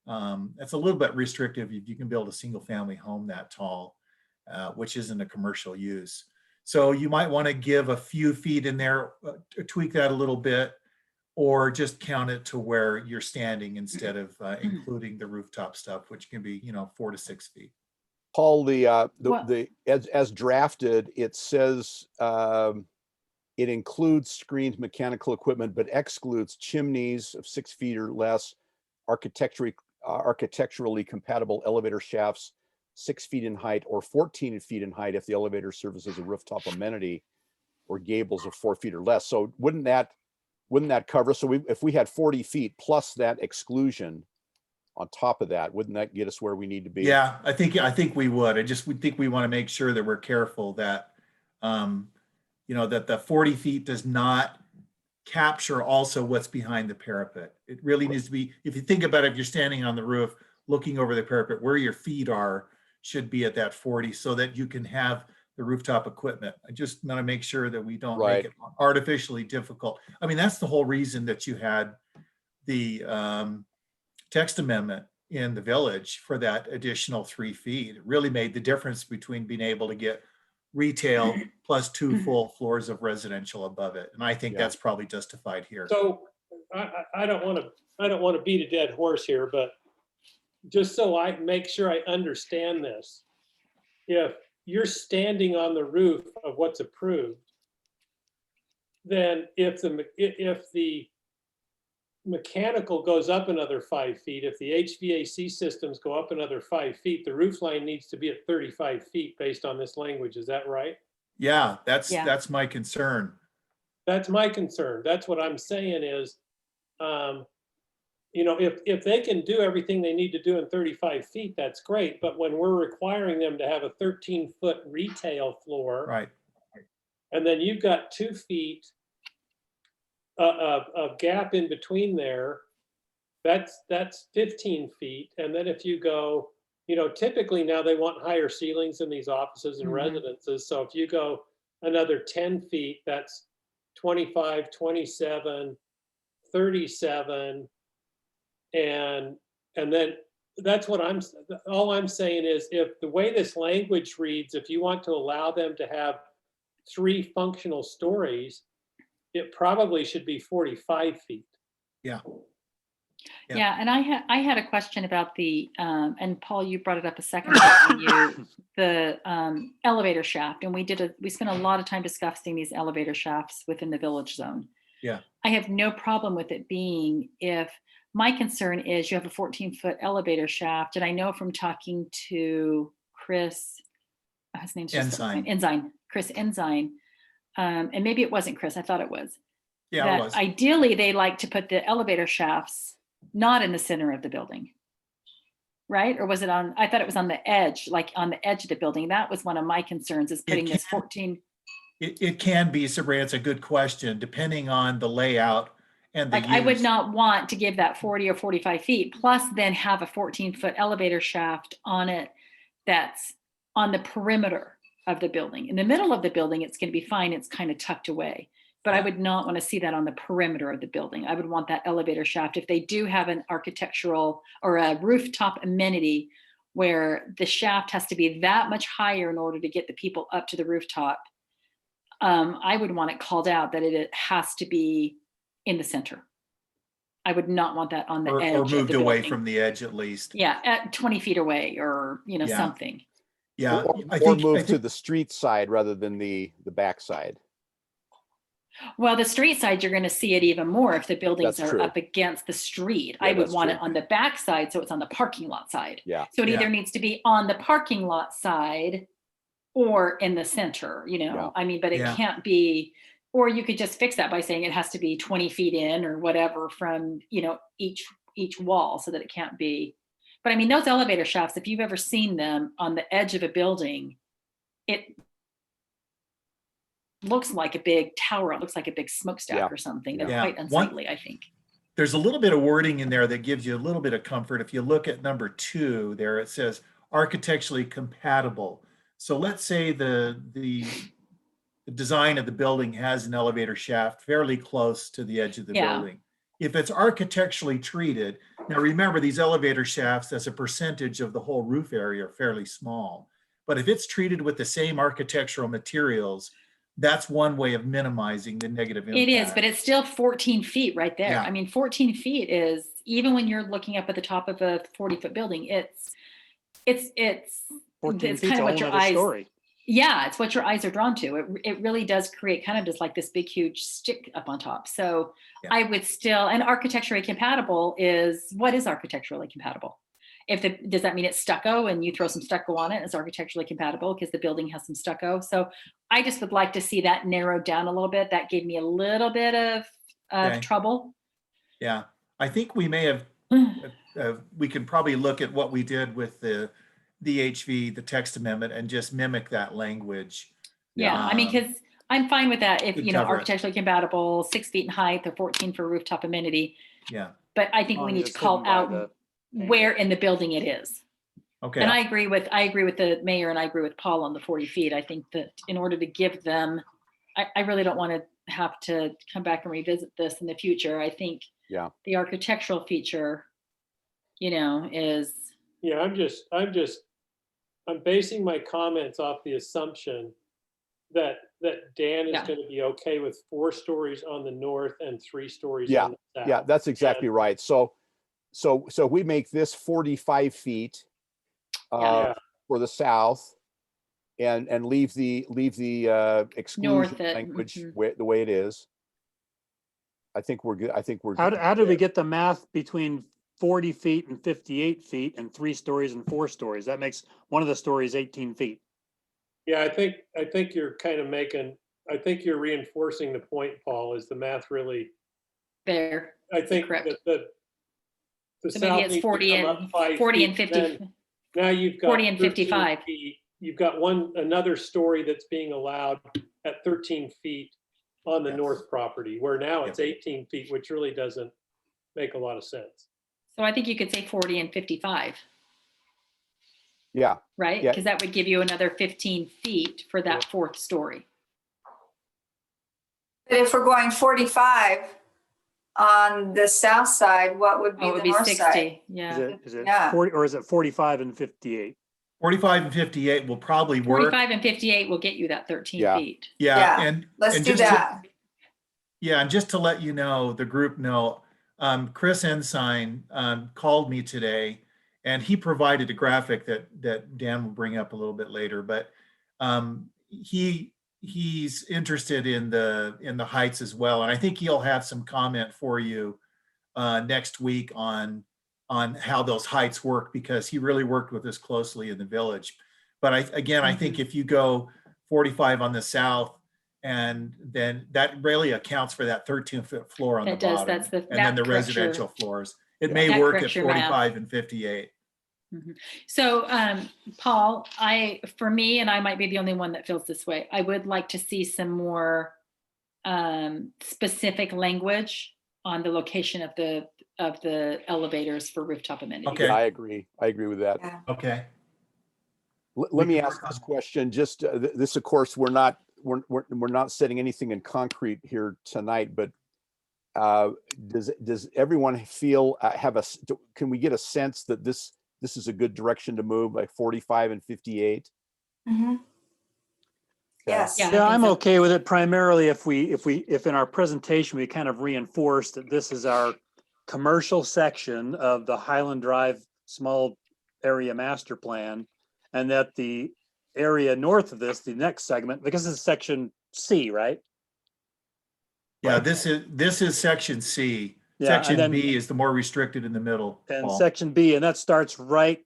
that's a little bit restrictive if you can build a single family home that tall, which isn't a commercial use. So you might want to give a few feet in there, tweak that a little bit, or just count it to where you're standing instead of including the rooftop stuff, which can be, 4 to 6 feet. Paul, Well- as drafted, it says it includes screened mechanical equipment, but excludes chimneys of 6 feet or less, architecturally compatible elevator shafts 6 feet in height or 14 feet in height if the elevator serves as a rooftop amenity, or gables of 4 feet or less. So wouldn't that cover? So if we had 40 feet plus that exclusion on top of that, wouldn't that get us where we need to be? Yeah, I think we would. We think we want to make sure that we're careful that, that the 40 feet does not capture also what's behind the parapet. It really needs to be, if you think about it, if you're standing on the roof, looking over the parapet, where your feet are should be at that 40 so that you can have the rooftop equipment. I just want to make sure that we don't Right. make it artificially difficult. I mean, that's the whole reason that you had the text amendment in the village for that additional 3 feet. It really made the difference between being able to get retail plus 2 full floors of residential above it. And I think Yeah. that's probably justified here. So I don't want to beat a dead horse here, but just so I make sure I understand this, if you're standing on the roof of what's approved, then if the mechanical goes up another 5 feet, if the HVAC systems go up another 5 feet, the roof line needs to be at 35 feet based on this language. Is that right? Yeah, that's Yeah. that's my concern. That's my concern. That's what I'm saying is, if they can do everything they need to do in 35 feet, that's great. But when we're requiring them to have a 13-foot retail floor, Right. and then you've got 2 feet of gap in between there, that's 15 feet. And then if you go, typically now they want higher ceilings in these offices and residences. So if you go another 10 feet, that's 25, 27, 37. And then that's what all I'm saying is, if the way this language reads, if you want to allow them to have 3 functional stories, it probably should be 45 feet. Yeah. Yeah. Yeah, and I had a question about the and Paul, you brought it up a second ago, the elevator shaft, and we spent a lot of time discussing these elevator shafts within the village zone. Yeah. I have no problem with it being, if my concern is you have a 14-foot elevator shaft, and I know from talking to Chris, his name's just Ensign. Chris Ensign, and maybe it wasn't Chris, I thought it was. Yeah, That it was. ideally they like to put the elevator shafts not in the center of the building, right? Or was it I thought it was on the edge, like on the edge of the building. That was one of my concerns, is putting this 14. It can be, Sabrina, it's a good question, depending on the layout and the Like, I would use. not want to give that 40 or 45 feet, plus then have a 14-foot elevator shaft on it that's on the perimeter of the building. In the middle of the building, it's going to be fine. It's kind of tucked away. But I would not want to see that on the perimeter of the building. I would want that elevator shaft, if they do have an architectural or a rooftop amenity where the shaft has to be that much higher in order to get the people up to the rooftop, I would want it called out that it has to be in the center. I would not want that on the edge. Or moved of the away building. from the edge at least. Yeah, at 20 feet away, or Yeah. something. Yeah. Or move to the street side rather than the back side. Well, the street side, you're going to see it even more if the buildings That's are true. up against the street. Yeah, I would that's want true. it on the back side, so it's on the parking lot side. Yeah. So it Yeah. either needs to be on the parking lot side or in the center, Yeah. I mean, but it Yeah. can't be, or you could just fix that by saying it has to be 20 feet in or whatever from, each wall, so that it can't be. But I mean, those elevator shafts, if you've ever seen them on the edge of a building, it looks like a big tower. It looks like a big smokestack Yeah. or something. They're Yeah. quite unsightly, I think. There's a little bit of wording in there that gives you a little bit of comfort. If you look at number 2 there, it says architecturally compatible. So let's say the design of the building has an elevator shaft fairly close to the edge of the Yeah. building. If it's architecturally treated, now remember, these elevator shafts as a percentage of the whole roof area are fairly small. But if it's treated with the same architectural materials, that's one way of minimizing the negative impact. It is, but it's still 14 feet right there. Yeah. I mean, 14 feet is, even when you're looking up at the top of a 40-foot building, it's 14 it's feet's kind a of whole what your nother eyes, story. yeah, it's what your eyes are drawn to. It really does create kind of just like this big, huge stick up on top. So Yeah. I would still, and architecturally compatible is, what is architecturally compatible? Does that mean it's stucco and you throw some stucco on it, it's architecturally compatible because the building has some stucco? So I just would like to see that narrowed down a little bit. That gave me a little bit of Okay. trouble. Yeah, I think we may have, we can probably look at what we did with the HV, the text amendment, and just mimic that language. Yeah, I mean, because I'm fine with that if, Could you know, cover it. architecturally compatible, 6 feet in height, or 14 for rooftop amenity. Yeah, But I think Long we as need to it's call hidden by out the where in the building it is. okay. And I agree with the mayor, and I agree with Paul on the 40 feet. I think that in order to give them, I really don't want to have to come back and revisit this in the future. I think Yeah. the architectural feature, you know, is, Yeah, I'm basing my comments off the assumption that Dan is Yeah. going to be okay with 4 stories on the north and 3 stories Yeah, on the south. Yeah, that's exactly right. So we make this 45 feet Yeah. for the south, and leave the exclusion North it, language mhm. the way it is. I think we're good. I think we're How good. did we get the math between 40 feet and 58 feet and 3 stories and 4 stories? That makes one of the stories 18 feet. Yeah, I think you're kind of I think you're reinforcing the point, Paul, is the math really, there. I think correct. that the So south maybe it's needs to 40 come up and 5 40 feet, and 50. then now you've got 40 and 13 55. feet. You've got another story that's being allowed at 13 feet on the Yes. north property, where now it's Yep. 18 feet, which really doesn't make a lot of sense. So I think you could say 40 and 55, Yeah, right? Yeah. Because that would give you another 15 feet for that Yeah. 4th story. But if we're going 45 on the south side, what would be Oh, it the would be north 60. side? Yeah. Is it Yeah. 40 or is it 45 and 58? 45 and 58 will probably work. 45 and 58 will get you that 13 Yeah. feet. Yeah, Yeah, and Let's and do just to- that. Yeah, and just to let you know, the group know, Chris Ensign called me today, and he provided a graphic that Dan will bring up a little bit later. But he's interested in the heights as well, and I think he'll have some comment for you next week on how those heights work, because he really worked with us closely in the village. But I think if you go 45 on the south, and then that really accounts for that 13-foot floor on That the does, bottom, that's the- and then that the corrects your- residential floors. It Yeah. may That work at corrects your math. 45 and 58. So, Paul, for me, and I might be the only one that feels this way, I would like to see some more specific language on the location of the elevators for rooftop amenities. Okay. I agree. I agree with that. Yeah. Okay. Let me can ask work this on- question. Just this, of course, we're not setting anything in concrete here tonight, but does everyone feel can we get a sense that this is a good direction to move, like 45 and 58? Mhm. Yes. Yeah. I Yeah, think I'm so. okay with it, primarily if in our presentation, we kind of reinforce that this is our commercial section of the Highland Drive small area master plan, and that the area north of this, the next segment, because this is section C, right? Yeah, this is section C. Yeah, and Section then- B is the more restricted in the middle. And Paul. section B, and that starts right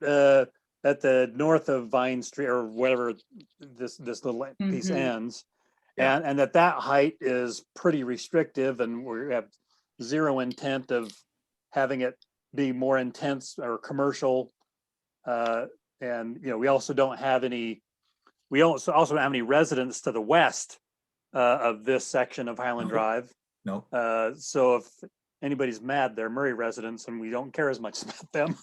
at the north of Vine Street, or whatever this little piece Mhm. ends. Yeah. And that height is pretty restrictive, and we have zero intent of having it be more intense or commercial. And we also don't have any, we also don't have any residents to the west of this section of Highland No. Drive. No. So if anybody's mad, they're Murray residents, and we don't care as much about them.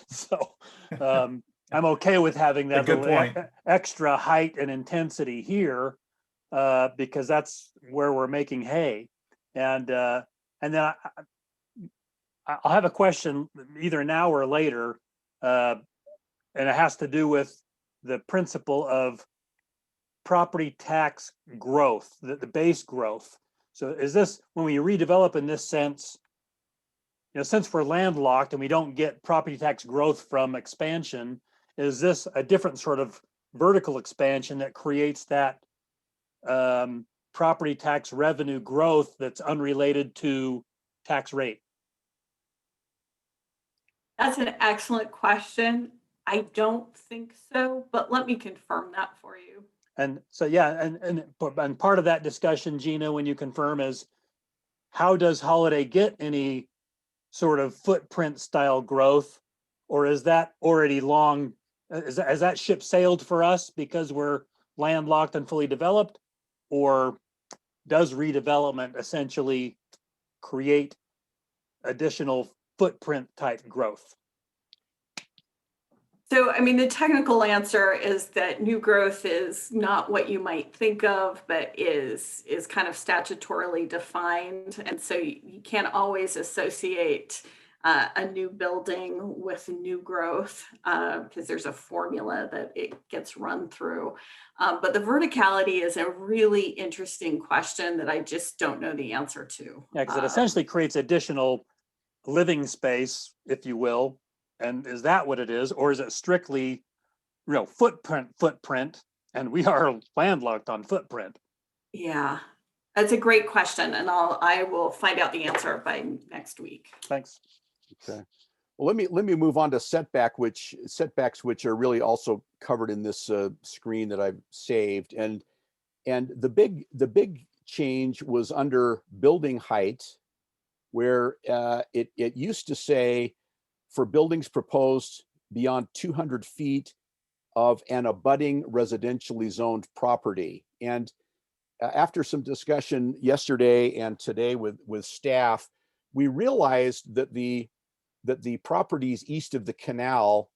So I'm okay with having that good little point. extra height and intensity here, because that's where we're making hay. And then I'll have a question either now or later, and it has to do with the principle of property tax growth, the base growth. So is this, when we redevelop in this sense, you know, since we're landlocked and we don't get property tax growth from expansion, is this a different sort of vertical expansion that creates that property tax revenue growth that's unrelated to tax rate? That's an excellent question. I don't think so, but let me confirm that for you. And so, yeah, and part of that discussion, Gina, when you confirm, is how does Holiday get any sort of footprint style growth, or is that already long? Has that ship sailed for us because we're landlocked and fully developed, or does redevelopment essentially create additional footprint type growth? So, I mean, the technical answer is that new growth is not what you might think of, but is kind of statutorily defined. And so you can't always associate a new building with new growth because there's a formula that it gets run through. But the verticality is a really interesting question that I just don't know the answer to. Yeah, because it essentially creates additional living space, if you will. And is that what it is? Or is it strictly, you know, footprint, and we are landlocked on footprint? Yeah, that's a great question. And I will find out the answer by next week. Thanks. Okay. Well, let me move on to setbacks, which are really also covered in this screen that I've saved. And the big change was under building height, where it used to say for buildings proposed beyond 200 feet of an abutting residentially zoned property. And after some discussion yesterday and today with staff, we realized that the properties east of the canal,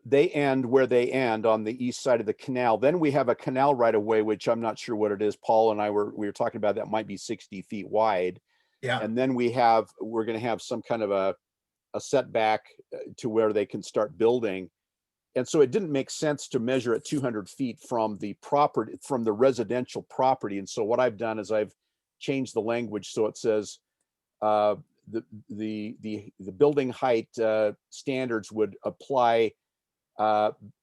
they end where they end on the east side of the canal. Then we have a canal right of way, which I'm not sure what it is. Paul and we were talking about that might be 60 feet wide. Yeah. And then we're going to have some kind of a setback to where they can start building. And so it didn't make sense to measure at 200 feet from the property, from the residential property. And so what I've done is I've changed the language so it says the building height standards would apply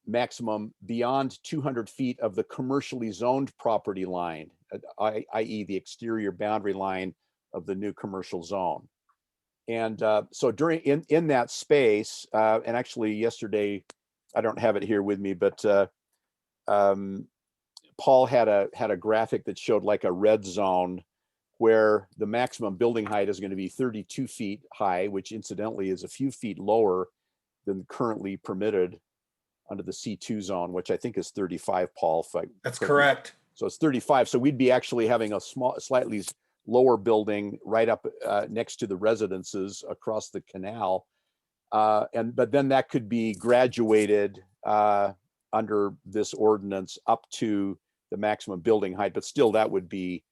maximum beyond 200 feet of the commercially zoned property line, i.e. the exterior boundary line of the new commercial zone. And so in that space, and actually yesterday, I don't have it here with me, but Paul had a graphic that showed like a red zone where the maximum building height is going to be 32 feet high, which incidentally is a few feet lower than currently permitted under the C2 zone, which I think is 35, Paul. That's correct. So it's 35. So we'd be actually having a slightly lower building right up next to the residences across the canal. But then that could be graduated under this ordinance up to the maximum building height, but still that would be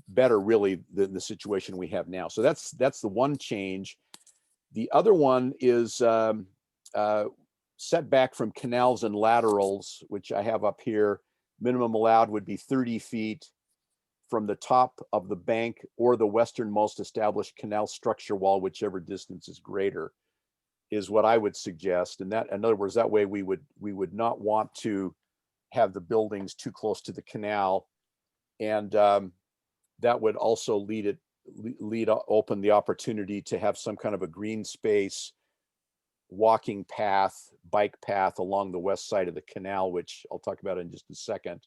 better really than the situation we have now. So that's the one change. The other one is setback from canals and laterals, which I have up here. Minimum allowed would be 30 feet from the top of the bank or the westernmost established canal structure wall, whichever distance is greater, is what I would suggest. And that, in other words, that way we would not want to have the buildings too close to the canal. And that would also open the opportunity to have some kind of a green space, walking path, bike path along the west side of the canal, which I'll talk about in just a second.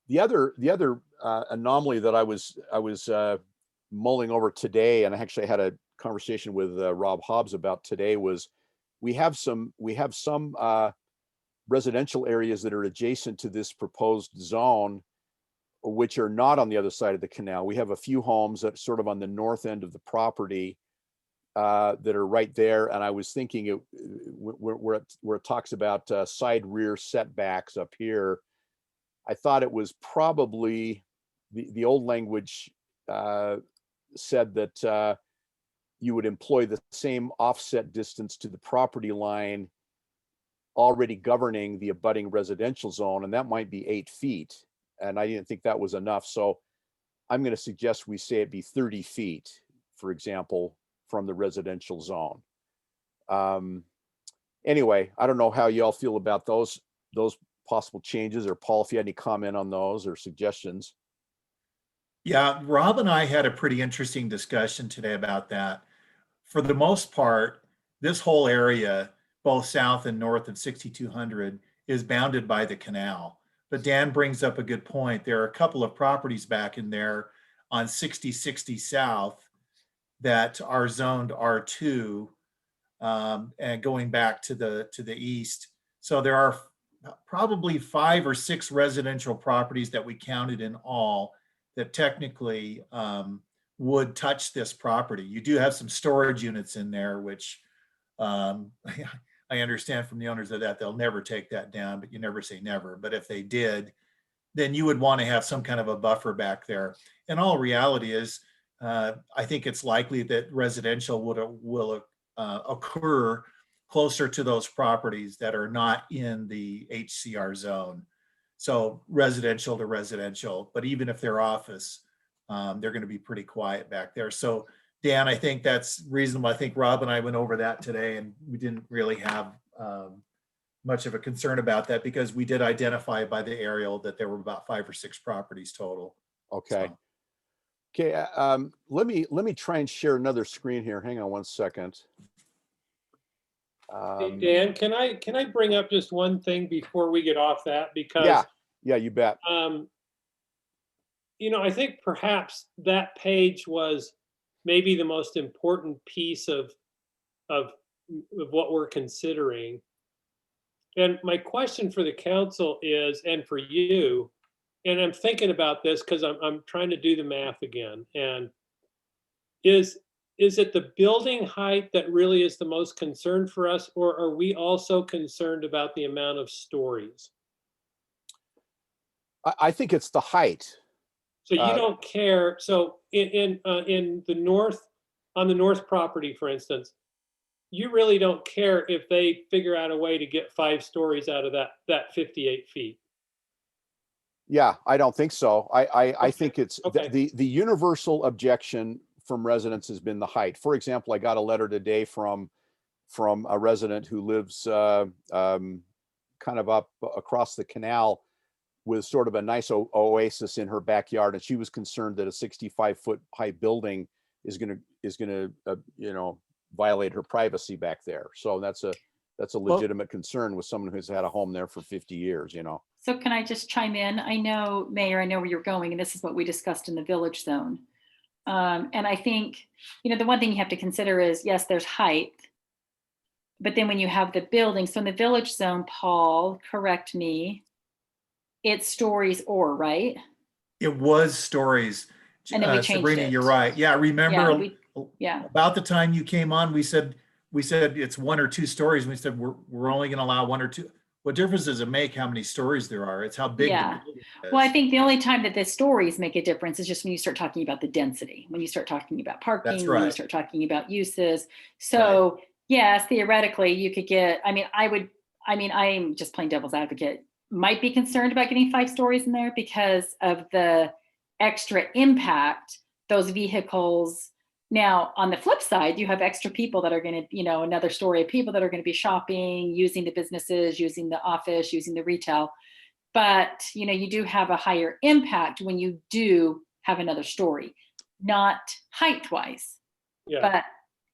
The other anomaly that I was mulling over today, and I actually had a conversation with Rob Hobbs about today, was we have some residential areas that are adjacent to this proposed zone, which are not on the other side of the canal. We have a few homes that are sort of on the north end of the property that are right there. And I was thinking where it talks about side rear setbacks up here, I thought it was probably the old language said that you would employ the same offset distance to the property line already governing the abutting residential zone, and that might be 8 feet. And I didn't think that was enough. So I'm going to suggest we say it be 30 feet, for example, from the residential zone. Anyway, I don't know how y'all feel about those possible changes, or Paul, if you had any comment on those or suggestions. Yeah, Rob and I had a pretty interesting discussion today about that. For the most part, this whole area, both south and north of 6200, is bounded by the canal. But Dan brings up a good point. There are a couple of properties back in there on 6060 South that are zoned R2, and going back to the east. So there are probably 5 or 6 residential properties that we counted in all that technically would touch this property. You do have some storage units in there, which I understand from the owners of that, they'll never take that down, but you never say never. But if they did, then you would want to have some kind of a buffer back there. And all reality is, I think it's likely that residential will occur closer to those properties that are not in the HCR zone. So residential to residential, but even if they're office, they're going to be pretty quiet back there. So Dan, I think that's reasonable. I think Rob and I went over that today, and we didn't really have much of a concern about that because we did identify by the aerial that there were about 5 or 6 properties total. Okay. So. Okay. Let me try and share another screen here. Hang on one second. Hey, Dan, can I bring up just one thing before we get off that? Because yeah, you bet. You know, I think perhaps that page was maybe the most important piece of what we're considering. And my question for the council is, and for you, and I'm thinking about this because I'm trying to do the math again, and is it the building height that really is the most concern for us, or are we also concerned about the amount of stories? I think it's the height. So you don't care. So in the north, on the north property, for instance, you really don't care if they figure out a way to get 5 stories out of that 58 feet. Yeah, I don't think so. I think it's Okay. the universal objection from residents has been the height. For example, I got a letter today from a resident who lives kind of up across the canal with sort of a nice oasis in her backyard, and she was concerned that a 65-foot high building is going to violate her privacy back there. So that's a legitimate concern with someone who's had a home there for 50 years. So can I just chime in? I know, Mayor, I know where you're going, and this is what we discussed in the village zone. And I think, the one thing you have to consider is, yes, there's height, but then when you have the building, so in the village zone, Paul, correct me, it's stories or, right? It was stories. And then we changed Sabrina, it. you're right. Yeah, remember Yeah. about the time you came on, we said it's 1 or 2 stories. And we said we're only going to allow 1 or 2. What difference does it make how many stories there are? It's how big the building is. Well, I think the only time that the stories make a difference is just when you start talking about the density, when you start talking about parking, That's when you right. start talking about uses. So yes, theoretically you could get, I'm just playing devil's advocate, might be concerned about getting 5 stories in there because of the extra impact those vehicles. Now, on the flip side, you have extra people that are going to, another story of people that are going to be shopping, using the businesses, using the office, using the retail. But, you do have a higher impact when you do have another story, not height wise, but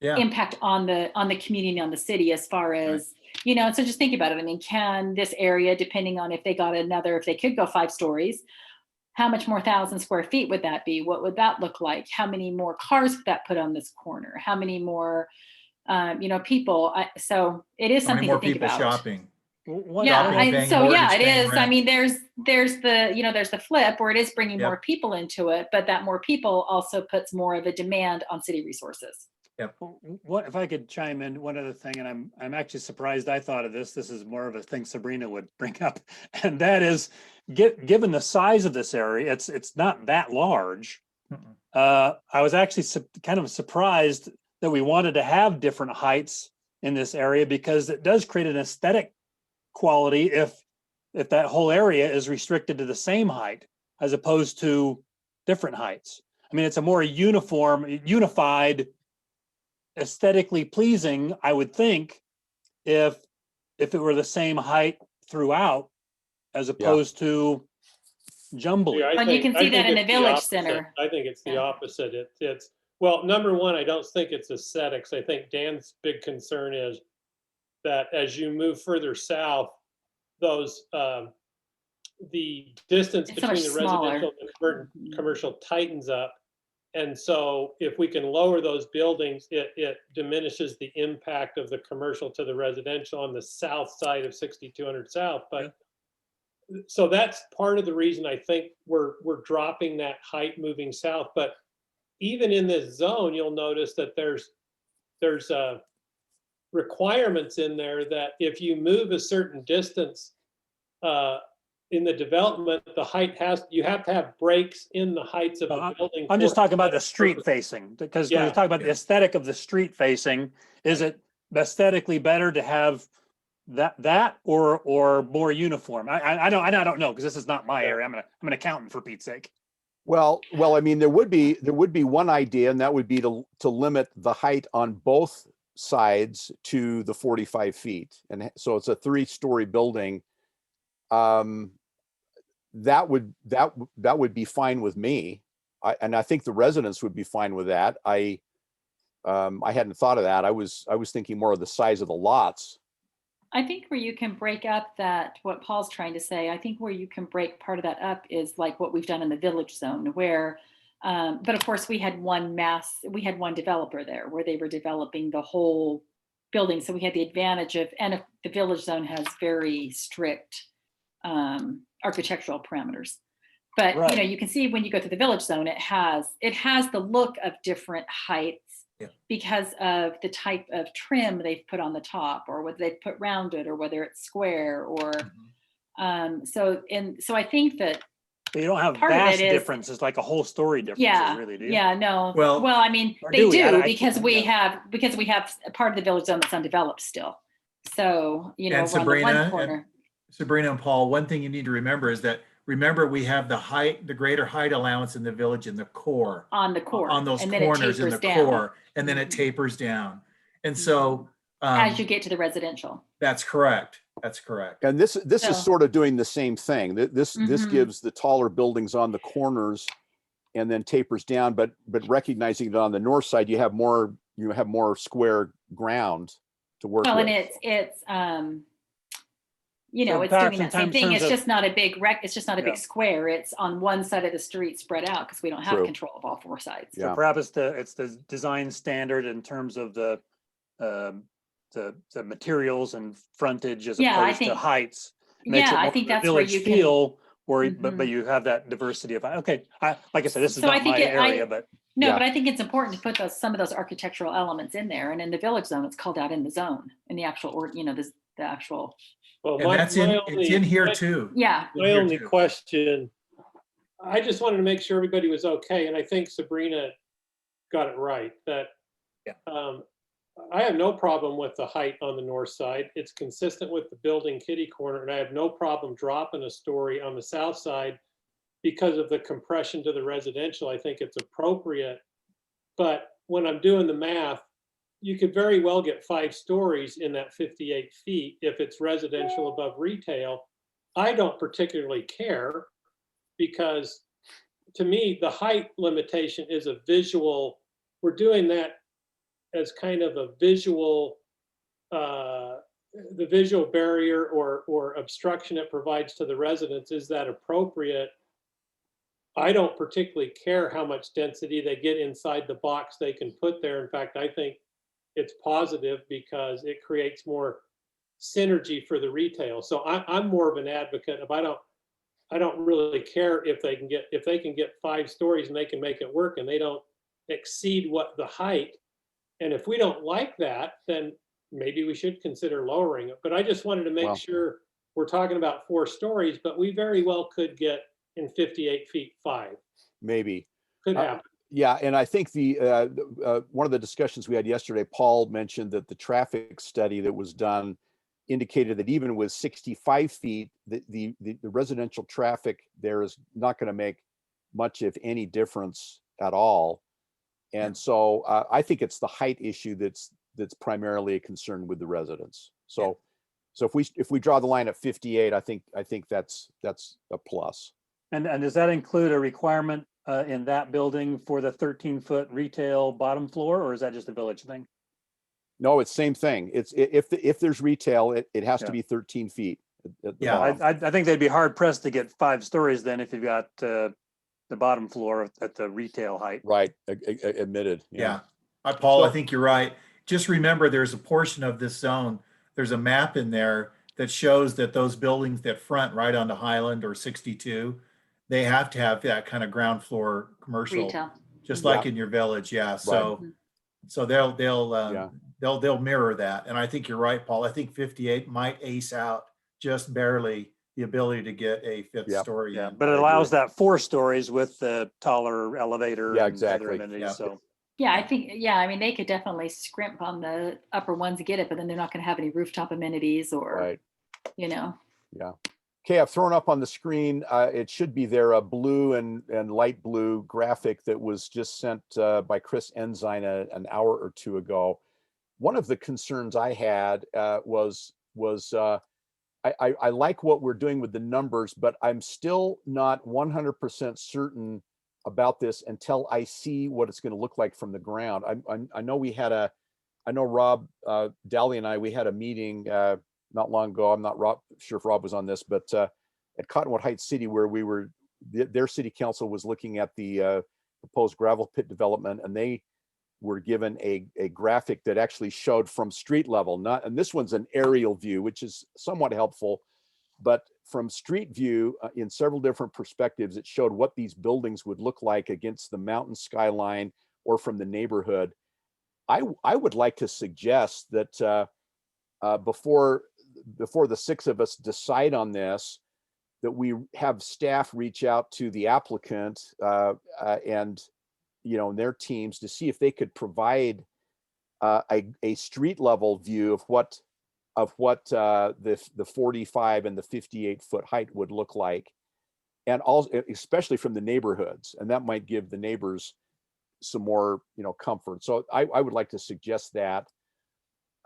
impact on the community, on the city, as far as, so just think about it. Can this area, depending on if they could go 5 stories, how much more 1,000 square feet would that be? What would that look like? How many more cars would that put on this corner? How many more, people? So it is something to think about. Shopping. It is. There's the flip where it is bringing more people into it, but that more people also puts more of a demand on city resources. Yep. What if I could chime in one other thing, and I'm actually surprised I thought of this. This is more of a thing Sabrina would bring up, and that is, given the size of this area, it's not that large. I was actually kind of surprised that we wanted to have different heights in this area because it does create an aesthetic quality if that whole area is restricted to the same height as opposed to different heights. I mean, it's a more unified, aesthetically pleasing, I would think, if it were the same height throughout as opposed to jumbly. Yeah, And you can see that in the it's village opposite. center. I think it's the Yeah. opposite. It's, well, number one, I don't think it's aesthetics. I think Dan's big concern is that as you move further south, those, the distance It's so between much the residential smaller. and commercial tightens up. And so if we can lower those buildings, it diminishes the impact of the commercial to the residential on the south side of 6200 South. But so that's part of the reason I think we're dropping that height moving south. But even in this zone, you'll notice that there's requirements in there that if you move a certain distance in the development, the height you have to have breaks in the heights of the building. I'm just for talking about the aesthetic street purposes. facing, because when Yeah. you're talking about the aesthetic of the street facing, is it aesthetically better to have that or more uniform? I don't know, because this is not my area. I'm an accountant, for Pete's sake. Well, I mean, there would be one idea, and that would be to limit the height on both sides to the 45 feet. And so it's a 3-story building. That would be fine with me. And I think the residents would be fine with that. I hadn't thought of that. I was thinking more of the size of the lots. I think where you can break up what Paul's trying to say, I think where you can break part of that up is like what we've done in the village zone where, but of course we had one developer there where they were developing the whole building. So we had the advantage and if the village zone has very strict architectural parameters. But Right. You can see when you go through the village zone, it has the look of different heights because of the type of trim they've put on the top, or whether they've put rounded, or whether it's square, or so I think that But you don't have part of vast it is- differences, like a whole story differences, yeah, really, do you? yeah, no. Well- Well, I mean, Or they do we? do I because can't- we yeah. have a part of the village zone that's undeveloped still. So And over on the Sabrina, one corner. Sabrina and Paul, one thing you need to remember is that, we have the greater height allowance in the village in the core. On the core. On those and then it corners in the tapers down core, and then it tapers down. And so. as you get to the residential. That's correct. That's correct. And this So- is sort of doing the same thing. This Mhm. gives the taller buildings on the corners and then tapers down, but recognizing that on the north side you have more square ground to work Well, with. and it's So it's perhaps doing in that same terms thing. It's of- just not a big it's just not a Yeah. big square. It's on one side of the street spread out because we don't have True. control of all four sides. Yeah. So perhaps it's the design standard in terms of the materials and frontage as Yeah, I opposed to think- heights. Makes it Yeah, I more think of a that's where village you can. feel, but Mhm. you have that diversity of, okay, like I said, this is So I not think my it- area, but No, Yeah. but I think it's important to put some of those architectural elements in there. And in the village zone, it's called out in the zone, in the actual, the actual. Well, And that's it's in here too. Yeah. In My here only too. question, I just wanted to make sure everybody was okay, and I think Sabrina got it right, that Yeah. I have no problem with the height on the north side. It's consistent with the building kitty corner, and I have no problem dropping a story on the south side because of the compression to the residential. I think it's appropriate. But when I'm doing the math, you could very well get 5 stories in that 58 feet if it's residential above retail. I don't particularly care because to me, the height limitation is a visual, we're doing that as kind of a visual, the visual barrier or obstruction it provides to the residents. Is that appropriate? I don't particularly care how much density they get inside the box they can put there. In fact, I think it's positive because it creates more synergy for the retail. So I'm more of an advocate of I don't really care if they can get 5 stories and they can make it work and they don't exceed what the height. And if we don't like that, then maybe we should consider lowering it. But I just wanted to make Well- sure we're talking about 4 stories, but we very well could get in 58 feet 5. Maybe. Could happen. Yeah, and I think one of the discussions we had yesterday, Paul mentioned that the traffic study that was done indicated that even with 65 feet, the residential traffic there is not going to make much, if any, difference at all. And so I think it's the height issue that's primarily a concern with the residents. So if we draw the line at 58, I think that's a plus. And does that include a requirement in that building for the 13-foot retail bottom floor, or is that just a village thing? No, it's same thing. It's if there's retail, it has to be 13 feet. At the bottom. I think they'd be hard pressed to get 5 stories then if you've got the bottom floor at the retail height. Right, admitted. Yeah. Paul, I think you're right. Just remember, there's a portion of this zone, there's a map in there that shows that those buildings that front right onto Highland or 62, they have to have that kind of ground floor commercial, Retail. just like in your village. Yeah. So, so they'll mirror that. And I think you're right, Paul. I think 58 might ace out just barely the ability to get a 5th story. Yeah, but it allows that 4 stories with the taller elevator. Yeah, and exactly. other amenities, so. Yeah, I think, I mean, they could definitely scrimp on the upper ones to get it, but then they're not going to have any rooftop amenities or, you know. Yeah. Okay, I've thrown up on the screen. It should be there, a blue and light blue graphic that was just sent by Chris Ensign an hour or two ago. One of the concerns I had was I like what we're doing with the numbers, but I'm still not 100% certain about this until I see what it's going to look like from the ground. I know I know Rob Daly and we had a meeting not long ago. I'm not sure if Rob was on this, but at Cottonwood Heights City, where their city council was looking at the proposed gravel pit development, and they were given a graphic that actually showed from street level, and this one's an aerial view, which is somewhat helpful, but from street view in several different perspectives, it showed what these buildings would look like against the mountain skyline or from the neighborhood. I would like to suggest that before the 6 of us decide on this, that we have staff reach out to the applicant and their teams to see if they could provide a street level view of what the 45 and the 58-foot height would look like, and also especially from the neighborhoods, and that might give the neighbors some more comfort. So I would like to suggest that.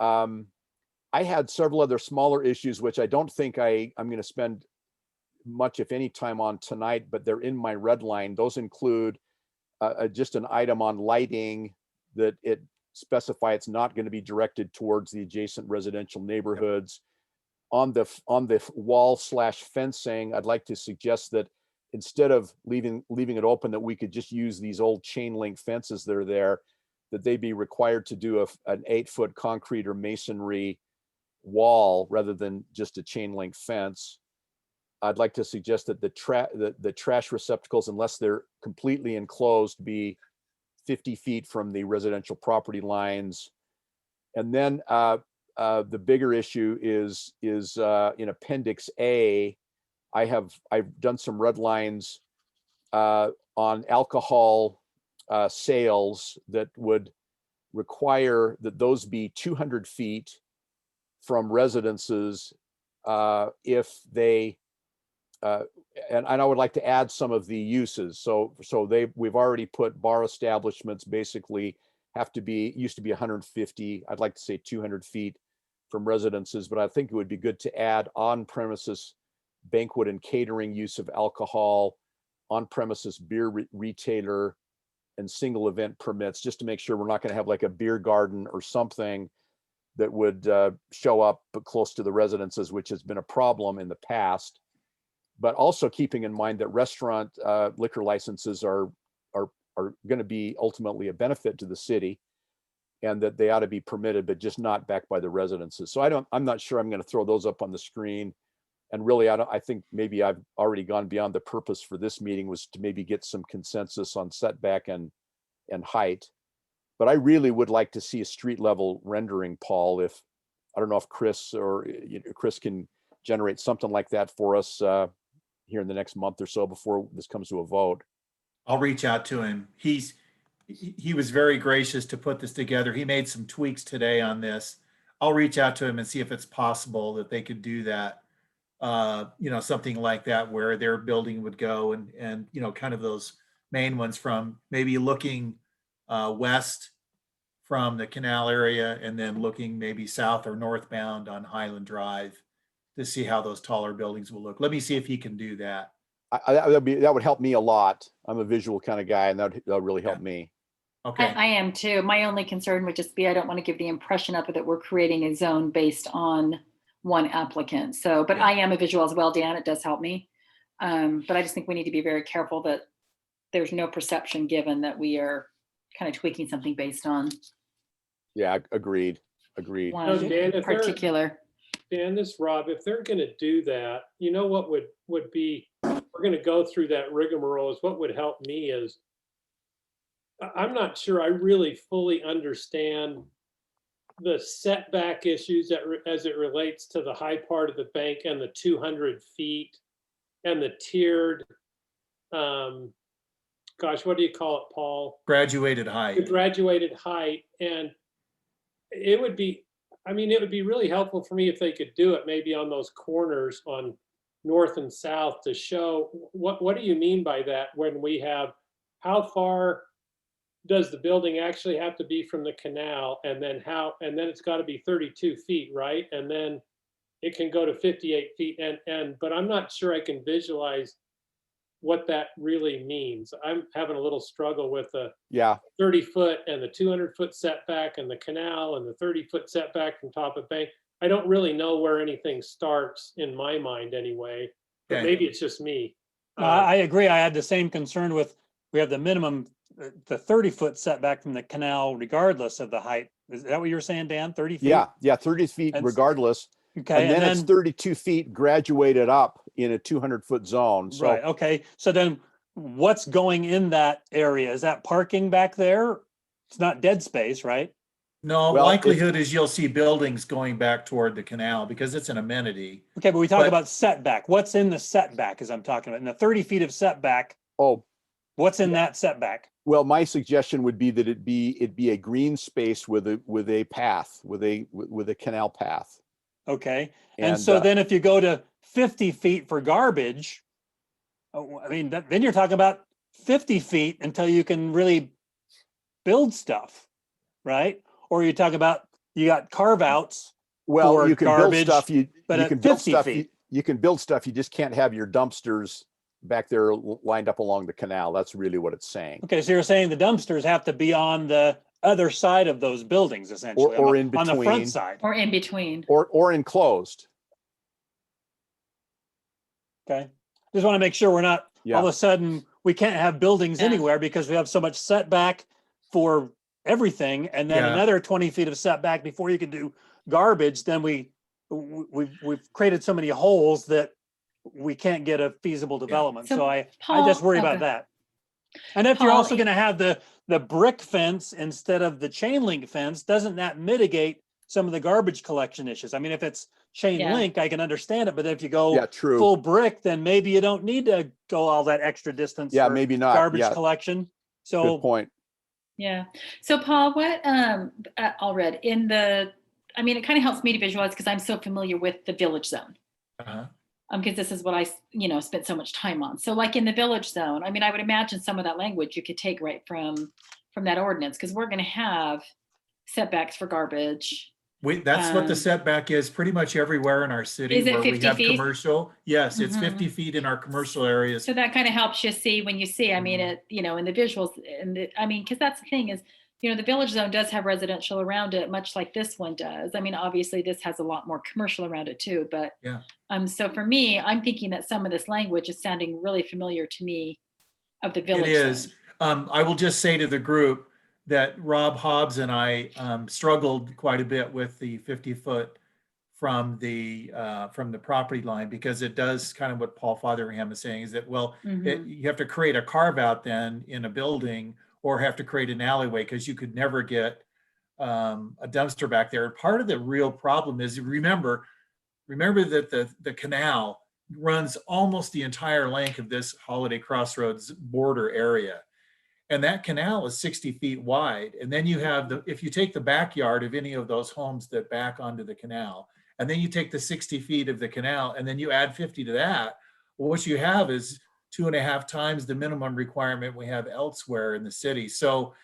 I had several other smaller issues which I don't think I'm going to spend much, if any, time on tonight, but they're in my red line. Those include just an item on lighting that it specify it's not going to be directed towards the adjacent residential neighborhoods. On the wall/fencing, I'd like to suggest that instead of leaving it open, that we could just use these old chain link fences that are there, that they be required to do an 8-foot concrete or masonry wall rather than just a chain link fence. I'd like to suggest that the trash receptacles, unless they're completely enclosed, be 50 feet from the residential property lines. And then the bigger issue is in Appendix A. I've done some red lines on alcohol sales that would require that those be 200 feet from residences if they and I would like to add some of the uses. So we've already put bar establishments basically used to be 150. I'd like to say 200 feet from residences, but I think it would be good to add on-premises banquet and catering use of alcohol, on-premises beer retailer, and single event permits, just to make sure we're not going to have like a beer garden or something that would show up close to the residences, which has been a problem in the past. But also keeping in mind that restaurant liquor licenses are going to be ultimately a benefit to the city, and that they ought to be permitted, but just not backed by the residences. So I'm not sure I'm going to throw those up on the screen. And really, I think maybe I've already gone beyond the purpose for this meeting, was to maybe get some consensus on setback and height. But I really would like to see a street level rendering, Paul. I don't know if Chris can generate something like that for us here in the next month or so before this comes to a vote. I'll reach out to him. He was very gracious to put this together. He made some tweaks today on this. I'll reach out to them and see if it's possible that they could do that. Something like that where their building would go and kind of those main ones from maybe looking west from the canal area and then looking maybe south or northbound on Highland Drive to see how those taller buildings will look. Let me see if he can do that. That would help me a lot. I'm a visual kind of guy, and that would really help me. Okay. I am too. My only concern would just be, I don't want to give the impression of it that we're creating a zone based on one applicant. So, but I am a visual as well, Dan, it does help me. But I just think we need to be very careful that there's no perception given that we are kind of tweaking something based on Yeah, agreed. one Dan, if they're- particular. Dan, this is Rob, if they're going to do that, you know what would be, we're going to go through that rigmarole, is what would help me is, I'm not sure I really fully understand the setback issues as it relates to the high part of the bank and the 200 feet and the tiered, gosh, what do you call it, Paul? Graduated The height. graduated height. And it would be really helpful for me if they could do it maybe on those corners on north and south to show what do you mean by that when we have, how far does the building actually have to be from the canal, and then it's got to be 32 feet, right? And then it can go to 58 feet. But I'm not sure I can visualize what that really means. I'm having a little struggle with the 30-foot and the 200-foot setback and the canal and the 30-foot setback from top of bank. I don't really know where anything starts in my mind anyway, but maybe it's just me. I agree. I had the same concern with, we have the minimum, the 30-foot setback from the canal regardless of the height. Is that what you were saying, Dan? 30 feet? Yeah, 30 feet regardless. Okay. And then it's 32 feet graduated up in a 200-foot zone. So, right. Okay. So then what's going in that area? Is that parking back there? It's not dead space, right? No, likelihood is you'll see buildings going back toward the canal because it's an amenity. Okay, but we talk about setback. What's in the setback as I'm talking about? In the 30 feet of setback, what's in that setback? Well, my suggestion would be that it'd be a green space with a path, with a canal path. Okay. And so then if you go to 50 feet for garbage, then you're talking about 50 feet until you can really build stuff, right? Or you talk about, you got carve outs. Well, you can garbage, build stuff. You can build 50 stuff. feet. You can build stuff. You just can't have your dumpsters back there lined up along the canal. That's really what it's saying. Okay, so you're saying the dumpsters have to be on the other side of those buildings, essentially, or in between, on the front side, or in between, or enclosed. Okay, just want to make sure we're not all of a sudden we can't have buildings anywhere because we have so much setback for everything, and then another 20 feet of setback before you can do garbage. Then we've created so many holes that we can't get a feasible development. So I just worry about that. And if you're also going to have the brick fence instead of the chain link fence, doesn't that mitigate some of the garbage collection issues? I mean, if it's chain link, I can understand it, but if you go full brick, then maybe you don't need to go all that extra distance. Yeah, maybe not. Garbage collection. So good point. Yeah. So Paul, what I'll read in the, I mean, it kind of helps me to visualize because I'm so familiar with the village zone. Because this is what I, spent so much time on. So like in the village zone, I mean, I would imagine some of that language you could take right from that ordinance, because we're going to have setbacks for garbage. That's what the setback is pretty much everywhere in our city. Is it where 50 we have feet? Commercial. Yes, it's 50 feet in our commercial areas. So that kind of helps you see when you see, I mean, it, in the visuals, and because that's the thing is, the village zone does have residential around it, much like this one does. I mean, obviously this has a lot more commercial around it too, but so for me, I'm thinking that some of this language is sounding really familiar to me of the village. It is. I will just say to the group that Rob Hobbs and I struggled quite a bit with the 50-foot from the property line, because it does kind of what Paul Fotheringham is saying is that, you have to create a carve out then in a building, or have to create an alleyway, because you could never get a dumpster back there. And part of the real problem is, remember that the canal runs almost the entire length of this Holiday Crossroads border area. And that canal is 60 feet wide. And then you have if you take the backyard of any of those homes that back onto the canal, and then you take the 60 feet of the canal, and then you add 50 to that, well, what you have is 2.5 times the minimum requirement we have elsewhere in the city. So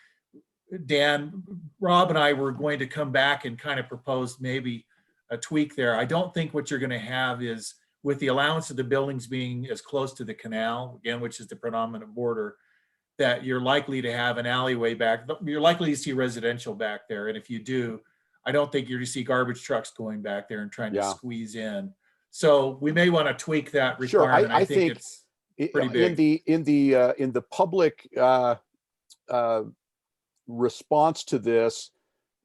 Dan, Rob and I were going to come back and kind of propose maybe a tweak there. I don't think what you're going to have is, with the allowance of the buildings being as close to the canal, again, which is the predominant border, that you're likely to have an alleyway back. You're likely to see residential back there. And if you do, I don't think you're going to see garbage trucks going back there and trying to squeeze in. So we may want to tweak that Sure, requirement. I I think it's pretty big. in the public response to this,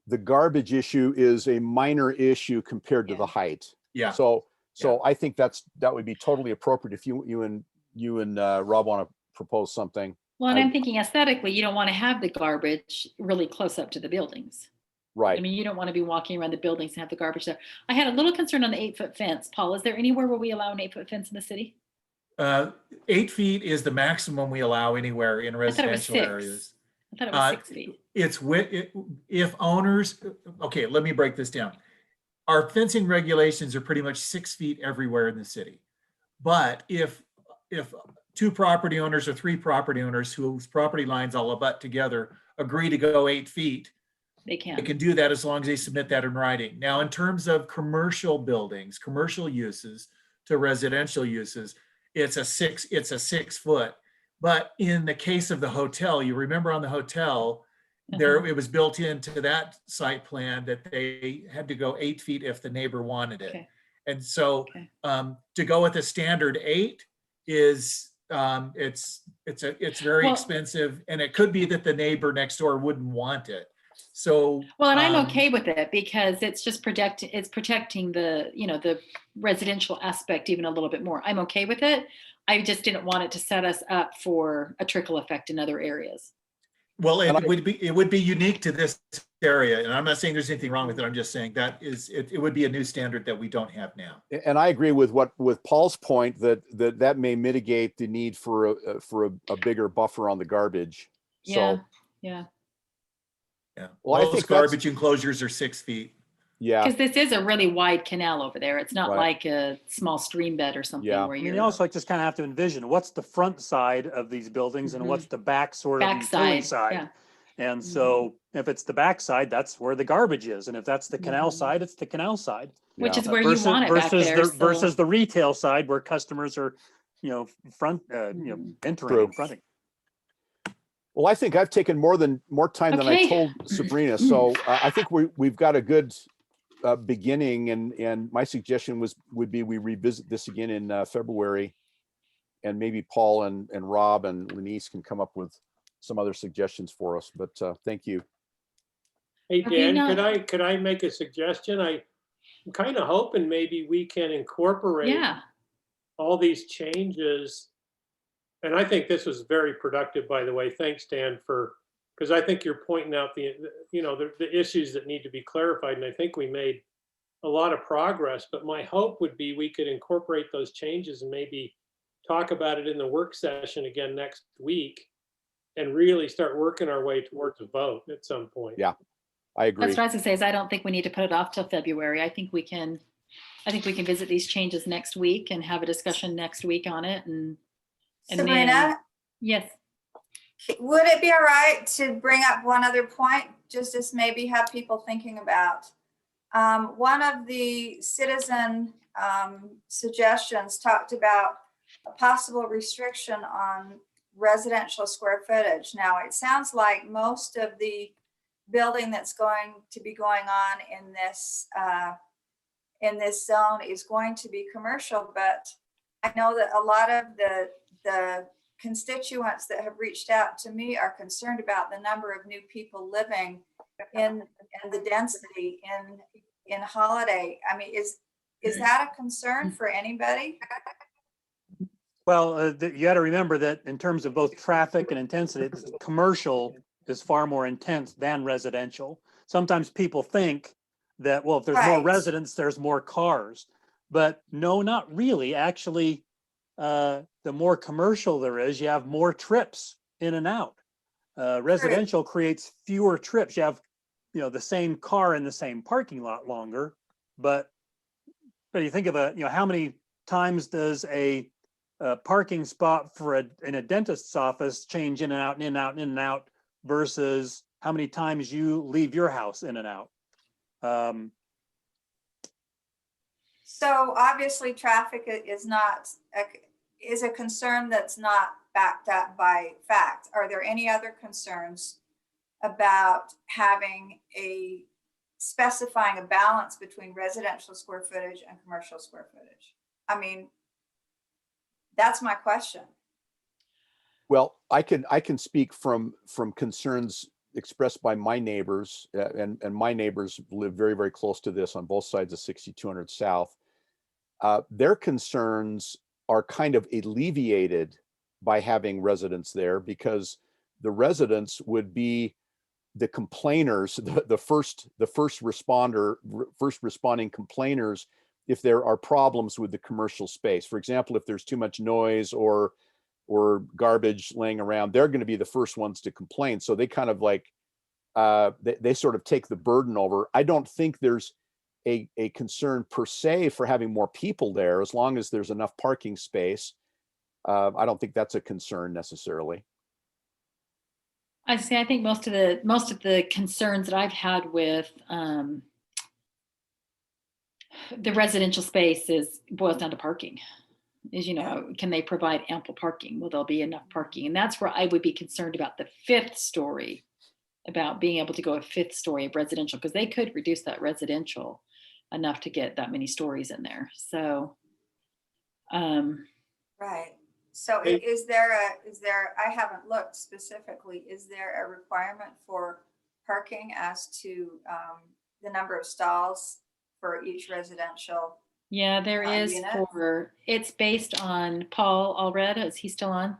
the garbage issue is a minor issue compared to the height. Yeah. So I think that would be totally appropriate if you and Rob want to propose something. Well, and I'm thinking aesthetically, you don't want to have the garbage really close up to the buildings. Right. I mean, you don't want to be walking around the buildings and have the garbage there. I had a little concern on the 8-foot fence. Paul, is there anywhere where we allow an 8-foot fence in the city? 8 feet is the maximum we allow anywhere in residential areas. I thought it was 6 feet. It's if owners, okay, let me break this down. Our fencing regulations are pretty much 6 feet everywhere in the city. But if 2 property owners or 3 property owners whose property lines all abut together agree to go 8 feet, they can do that as long as they submit that in writing. Now, in terms of commercial buildings, commercial uses to residential uses, it's a 6 foot. But in the case of the hotel, you remember on the hotel, it was built into that site plan that they had to go 8 feet if the neighbor wanted it. Okay. And so to go with a standard 8 is it's very expensive, and it could be that the neighbor next door wouldn't want it. So well, and I'm okay with it because it's just protecting the the residential aspect even a little bit more. I'm okay with it. I just didn't want it to set us up for a trickle effect in other areas. Well, it would be unique to this area, and I'm not saying there's anything wrong with it. I'm just saying that it would be a new standard that we don't have now. And I agree with Paul's point that may mitigate the need for a bigger buffer on the garbage. So yeah. Well, I think garbage enclosures are 6 feet. Yeah. Because this is a really wide canal over there. It's not like a small stream bed or something where you also just kind of have to envision what's the front side of these buildings and what's the back utility side. Yeah. And so if it's the back side, that's where the garbage is. And if that's the canal side, it's the canal side. Which is where you want it back there. Versus the retail side where customers are, entering and fronting. Well, I think I've taken more time than I told Sabrina. So I think we've got a good beginning, and my suggestion would be we revisit this again in February, and maybe Paul and Rob and Lenise can come up with some other suggestions for us. But thank you. Hey Dan, could I make a suggestion? I'm kind of hoping maybe we can incorporate all these changes. And I think this was very productive, by the way. Thanks, Dan, because I think you're pointing out the issues that need to be clarified, and I think we made a lot of progress. But my hope would be we could incorporate those changes and maybe talk about it in the work session again next week, and really start working our way towards a vote at some point. Yeah, I agree. That's what I was gonna say. Is I don't think we need to put it off till February. I think we can visit these changes next week and have a discussion next week on it. And Sabrina? Yes. Would it be all right to bring up one other point, just as maybe have people thinking about? One of the citizen suggestions talked about a possible restriction on residential square footage. Now, it sounds like most of the building that's going to be going on in this zone is going to be commercial, but I know that a lot of the constituents that have reached out to me are concerned about the number of new people living in the density in Holiday. I mean, is that a concern for anybody? Well, you got to remember that in terms of both traffic and intensity, commercial is far more intense than residential. Sometimes people think that, well, if there's more residents, there's more cars. But no, not really. Actually, the more commercial there is, you have more trips in and out. Residential creates fewer trips. You have, you know, the same car in the same parking lot longer, but you think of you know, how many times does a parking spot for in a dentist's office change in and out and in and out and in and out versus how many times you leave your house in and out? So obviously traffic is a concern that's not backed up by fact. Are there any other concerns about specifying a balance between residential square footage and commercial square footage? I mean, that's my question. Well, I can speak from concerns expressed by my neighbors, and my neighbors live very, very close to this on both sides of 6200 South. Their concerns are kind of alleviated by having residents there, because the residents would be the complainers, the first responding complainers if there are problems with the commercial space. For example, if there's too much noise or garbage laying around, they're going to be the first ones to complain. So they kind of like they sort of take the burden over. I don't think there's a concern per se for having more people there, as long as there's enough parking space. I don't think that's a concern necessarily. I say, I think most of the concerns that I've had with the residential space boils down to parking. Is, you know, can they provide ample parking? Will there be enough parking? And that's where I would be concerned about the fifth story, about being able to go a fifth story of residential, because they could reduce that residential enough to get that many stories in there. So, Right. So is there, I haven't looked specifically, is there a requirement for parking as to the number of stalls for each residential? yeah, there is unit? it's based on Paul Allred. Is he still on?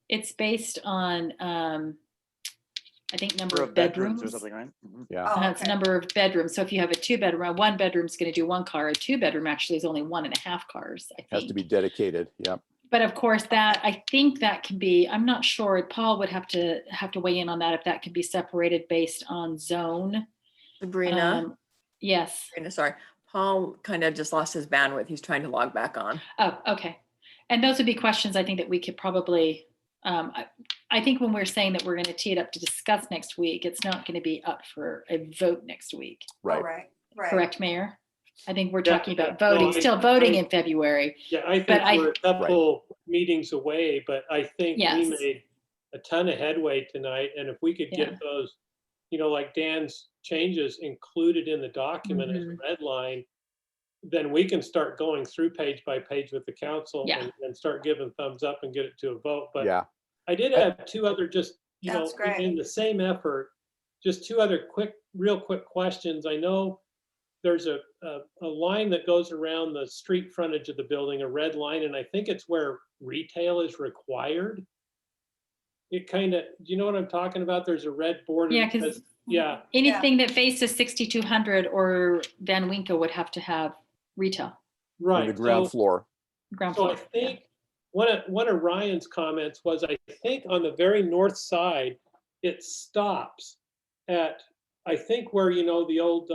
It's based on, I think, number of bedrooms or something, right? Yeah. Oh, It's okay. number of bedrooms. So if you have a 2-bedroom, a 1-bedroom is going to do 1 car. A 2-bedroom actually is only 1.5 cars, I think. Has to be dedicated. Yeah. But of course, that I think that can be. I'm not sure. Paul would have to weigh in on that, if that can be separated based on zone. Sabrina, Yes. Sabrina, sorry. Paul kind of just lost his bandwidth. He's trying to log back on. Oh, okay. And those would be questions I think that we could probably. I think when we're saying that we're going to tee it up to discuss next week, it's not going to be up for a vote next week. Right. Oh, right. Correct, Mayor? I think we're Yeah, talking about yeah. voting, No, still voting in February. Yeah, I think But we're a couple meetings away, but I think Yes. we made a ton of headway tonight. And if we could Yeah. get those, you know, like Dan's changes included in the document as a red line, then we can start going through page by page with the council Yeah. and start giving thumbs up and get it to a vote. But Yeah. I did have two other just, you know, That's great. in the same effort, just two other real quick questions. I know there's a line that goes around the street frontage of the building, a red line, and I think it's where retail is required. It kind of, do you know what I'm talking about? There's a red border. Yeah, that because says- yeah, anything that faces 6200 or Van Winkle would have to have retail right. On the ground floor. ground So floor. I think one of Ryan's comments was, I think on the very north side, it stops at, I think where, you know, the old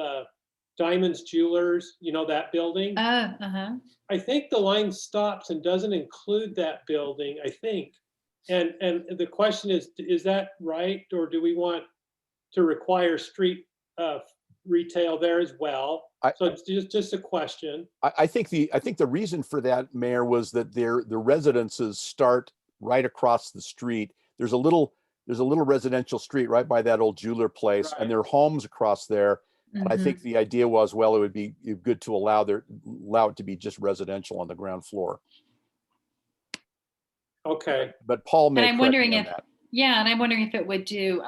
Diamonds Jewelers, you know, that building. Uh-huh. I think the line stops and doesn't include that building, I think. And the question is that right? Or do we want to require street retail there as well? So it's just a question. I think the reason for that, Mayor, was that the residences start right across the street. There's a little residential street right by that old jeweler place, Right. and there are homes across there. And I think the idea was, well, it would be good to allow it to be just residential on the ground floor. Okay. But Paul may And I'm correct wondering me on if, that. yeah, and I'm wondering if it would do,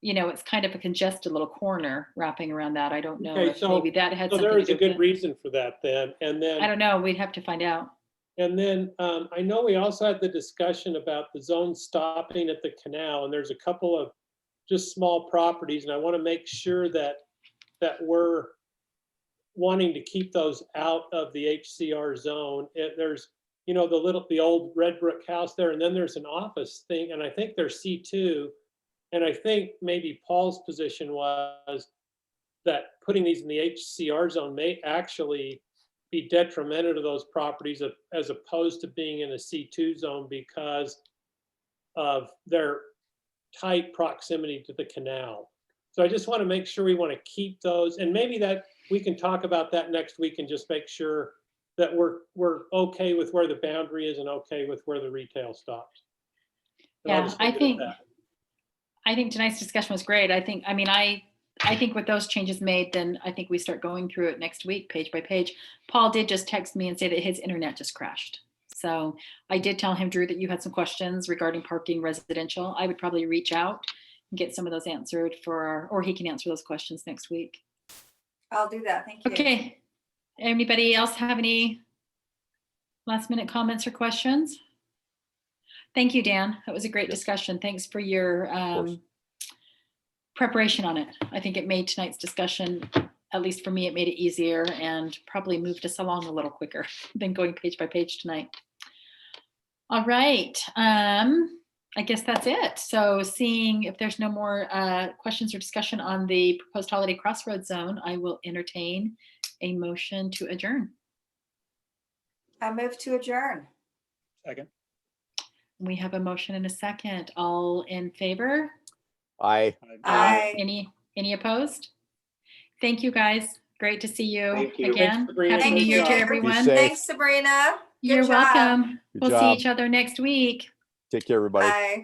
you know, it's kind of a congested little corner wrapping around that. I don't know Okay, if so maybe that had so something there to is do a with good it. reason for that then. And then I don't know. We'd have to find out. And then I know we also had the discussion about the zone stopping at the canal, and there's a couple of just small properties, and I want to make sure that we're wanting to keep those out of the HCR zone. There's, you know, the old red brick house there, and then there's an office thing, and I think they're C2, And I think maybe Paul's position was that putting these in the HCR zone may actually be detrimental to those properties as opposed to being in a C2 zone because of their tight proximity to the canal. So I just want to make sure we want to keep those, and maybe that we can talk about that next week and just make sure that we're okay with where the boundary is and okay with where the retail stops. And I'll Yeah, just leave it at that. I think tonight's discussion was great. I think with those changes made, then I think we start going through it next week, page by page. Paul did just text me and say that his internet just crashed. So I did tell him, Drew, that you had some questions regarding parking residential. I would probably reach out and get some of those answered or he can answer those questions next week. I'll do that. Thank you. Okay. Anybody else have any last minute comments or questions? Thank you, Dan. That was a great discussion. Thanks for your preparation on it. I think it made tonight's discussion, at least for me, it made it easier and probably moved us along a little quicker than going page by page tonight. All right. I guess that's it. So seeing if there's no more questions or discussion on the proposed holiday crossroads zone, I will entertain a motion to adjourn. I move to adjourn. Second. We have a motion and a second. All in favor? Aye. Aye. Any opposed? Thank you, guys. Great to see you Thank you. again. Thanks, Sabrina. Happy New Thank Year you. to Be everyone. safe. Thanks, Sabrina. Good You're job. welcome. Good We'll job. see each other next week. Take care, everybody. Bye.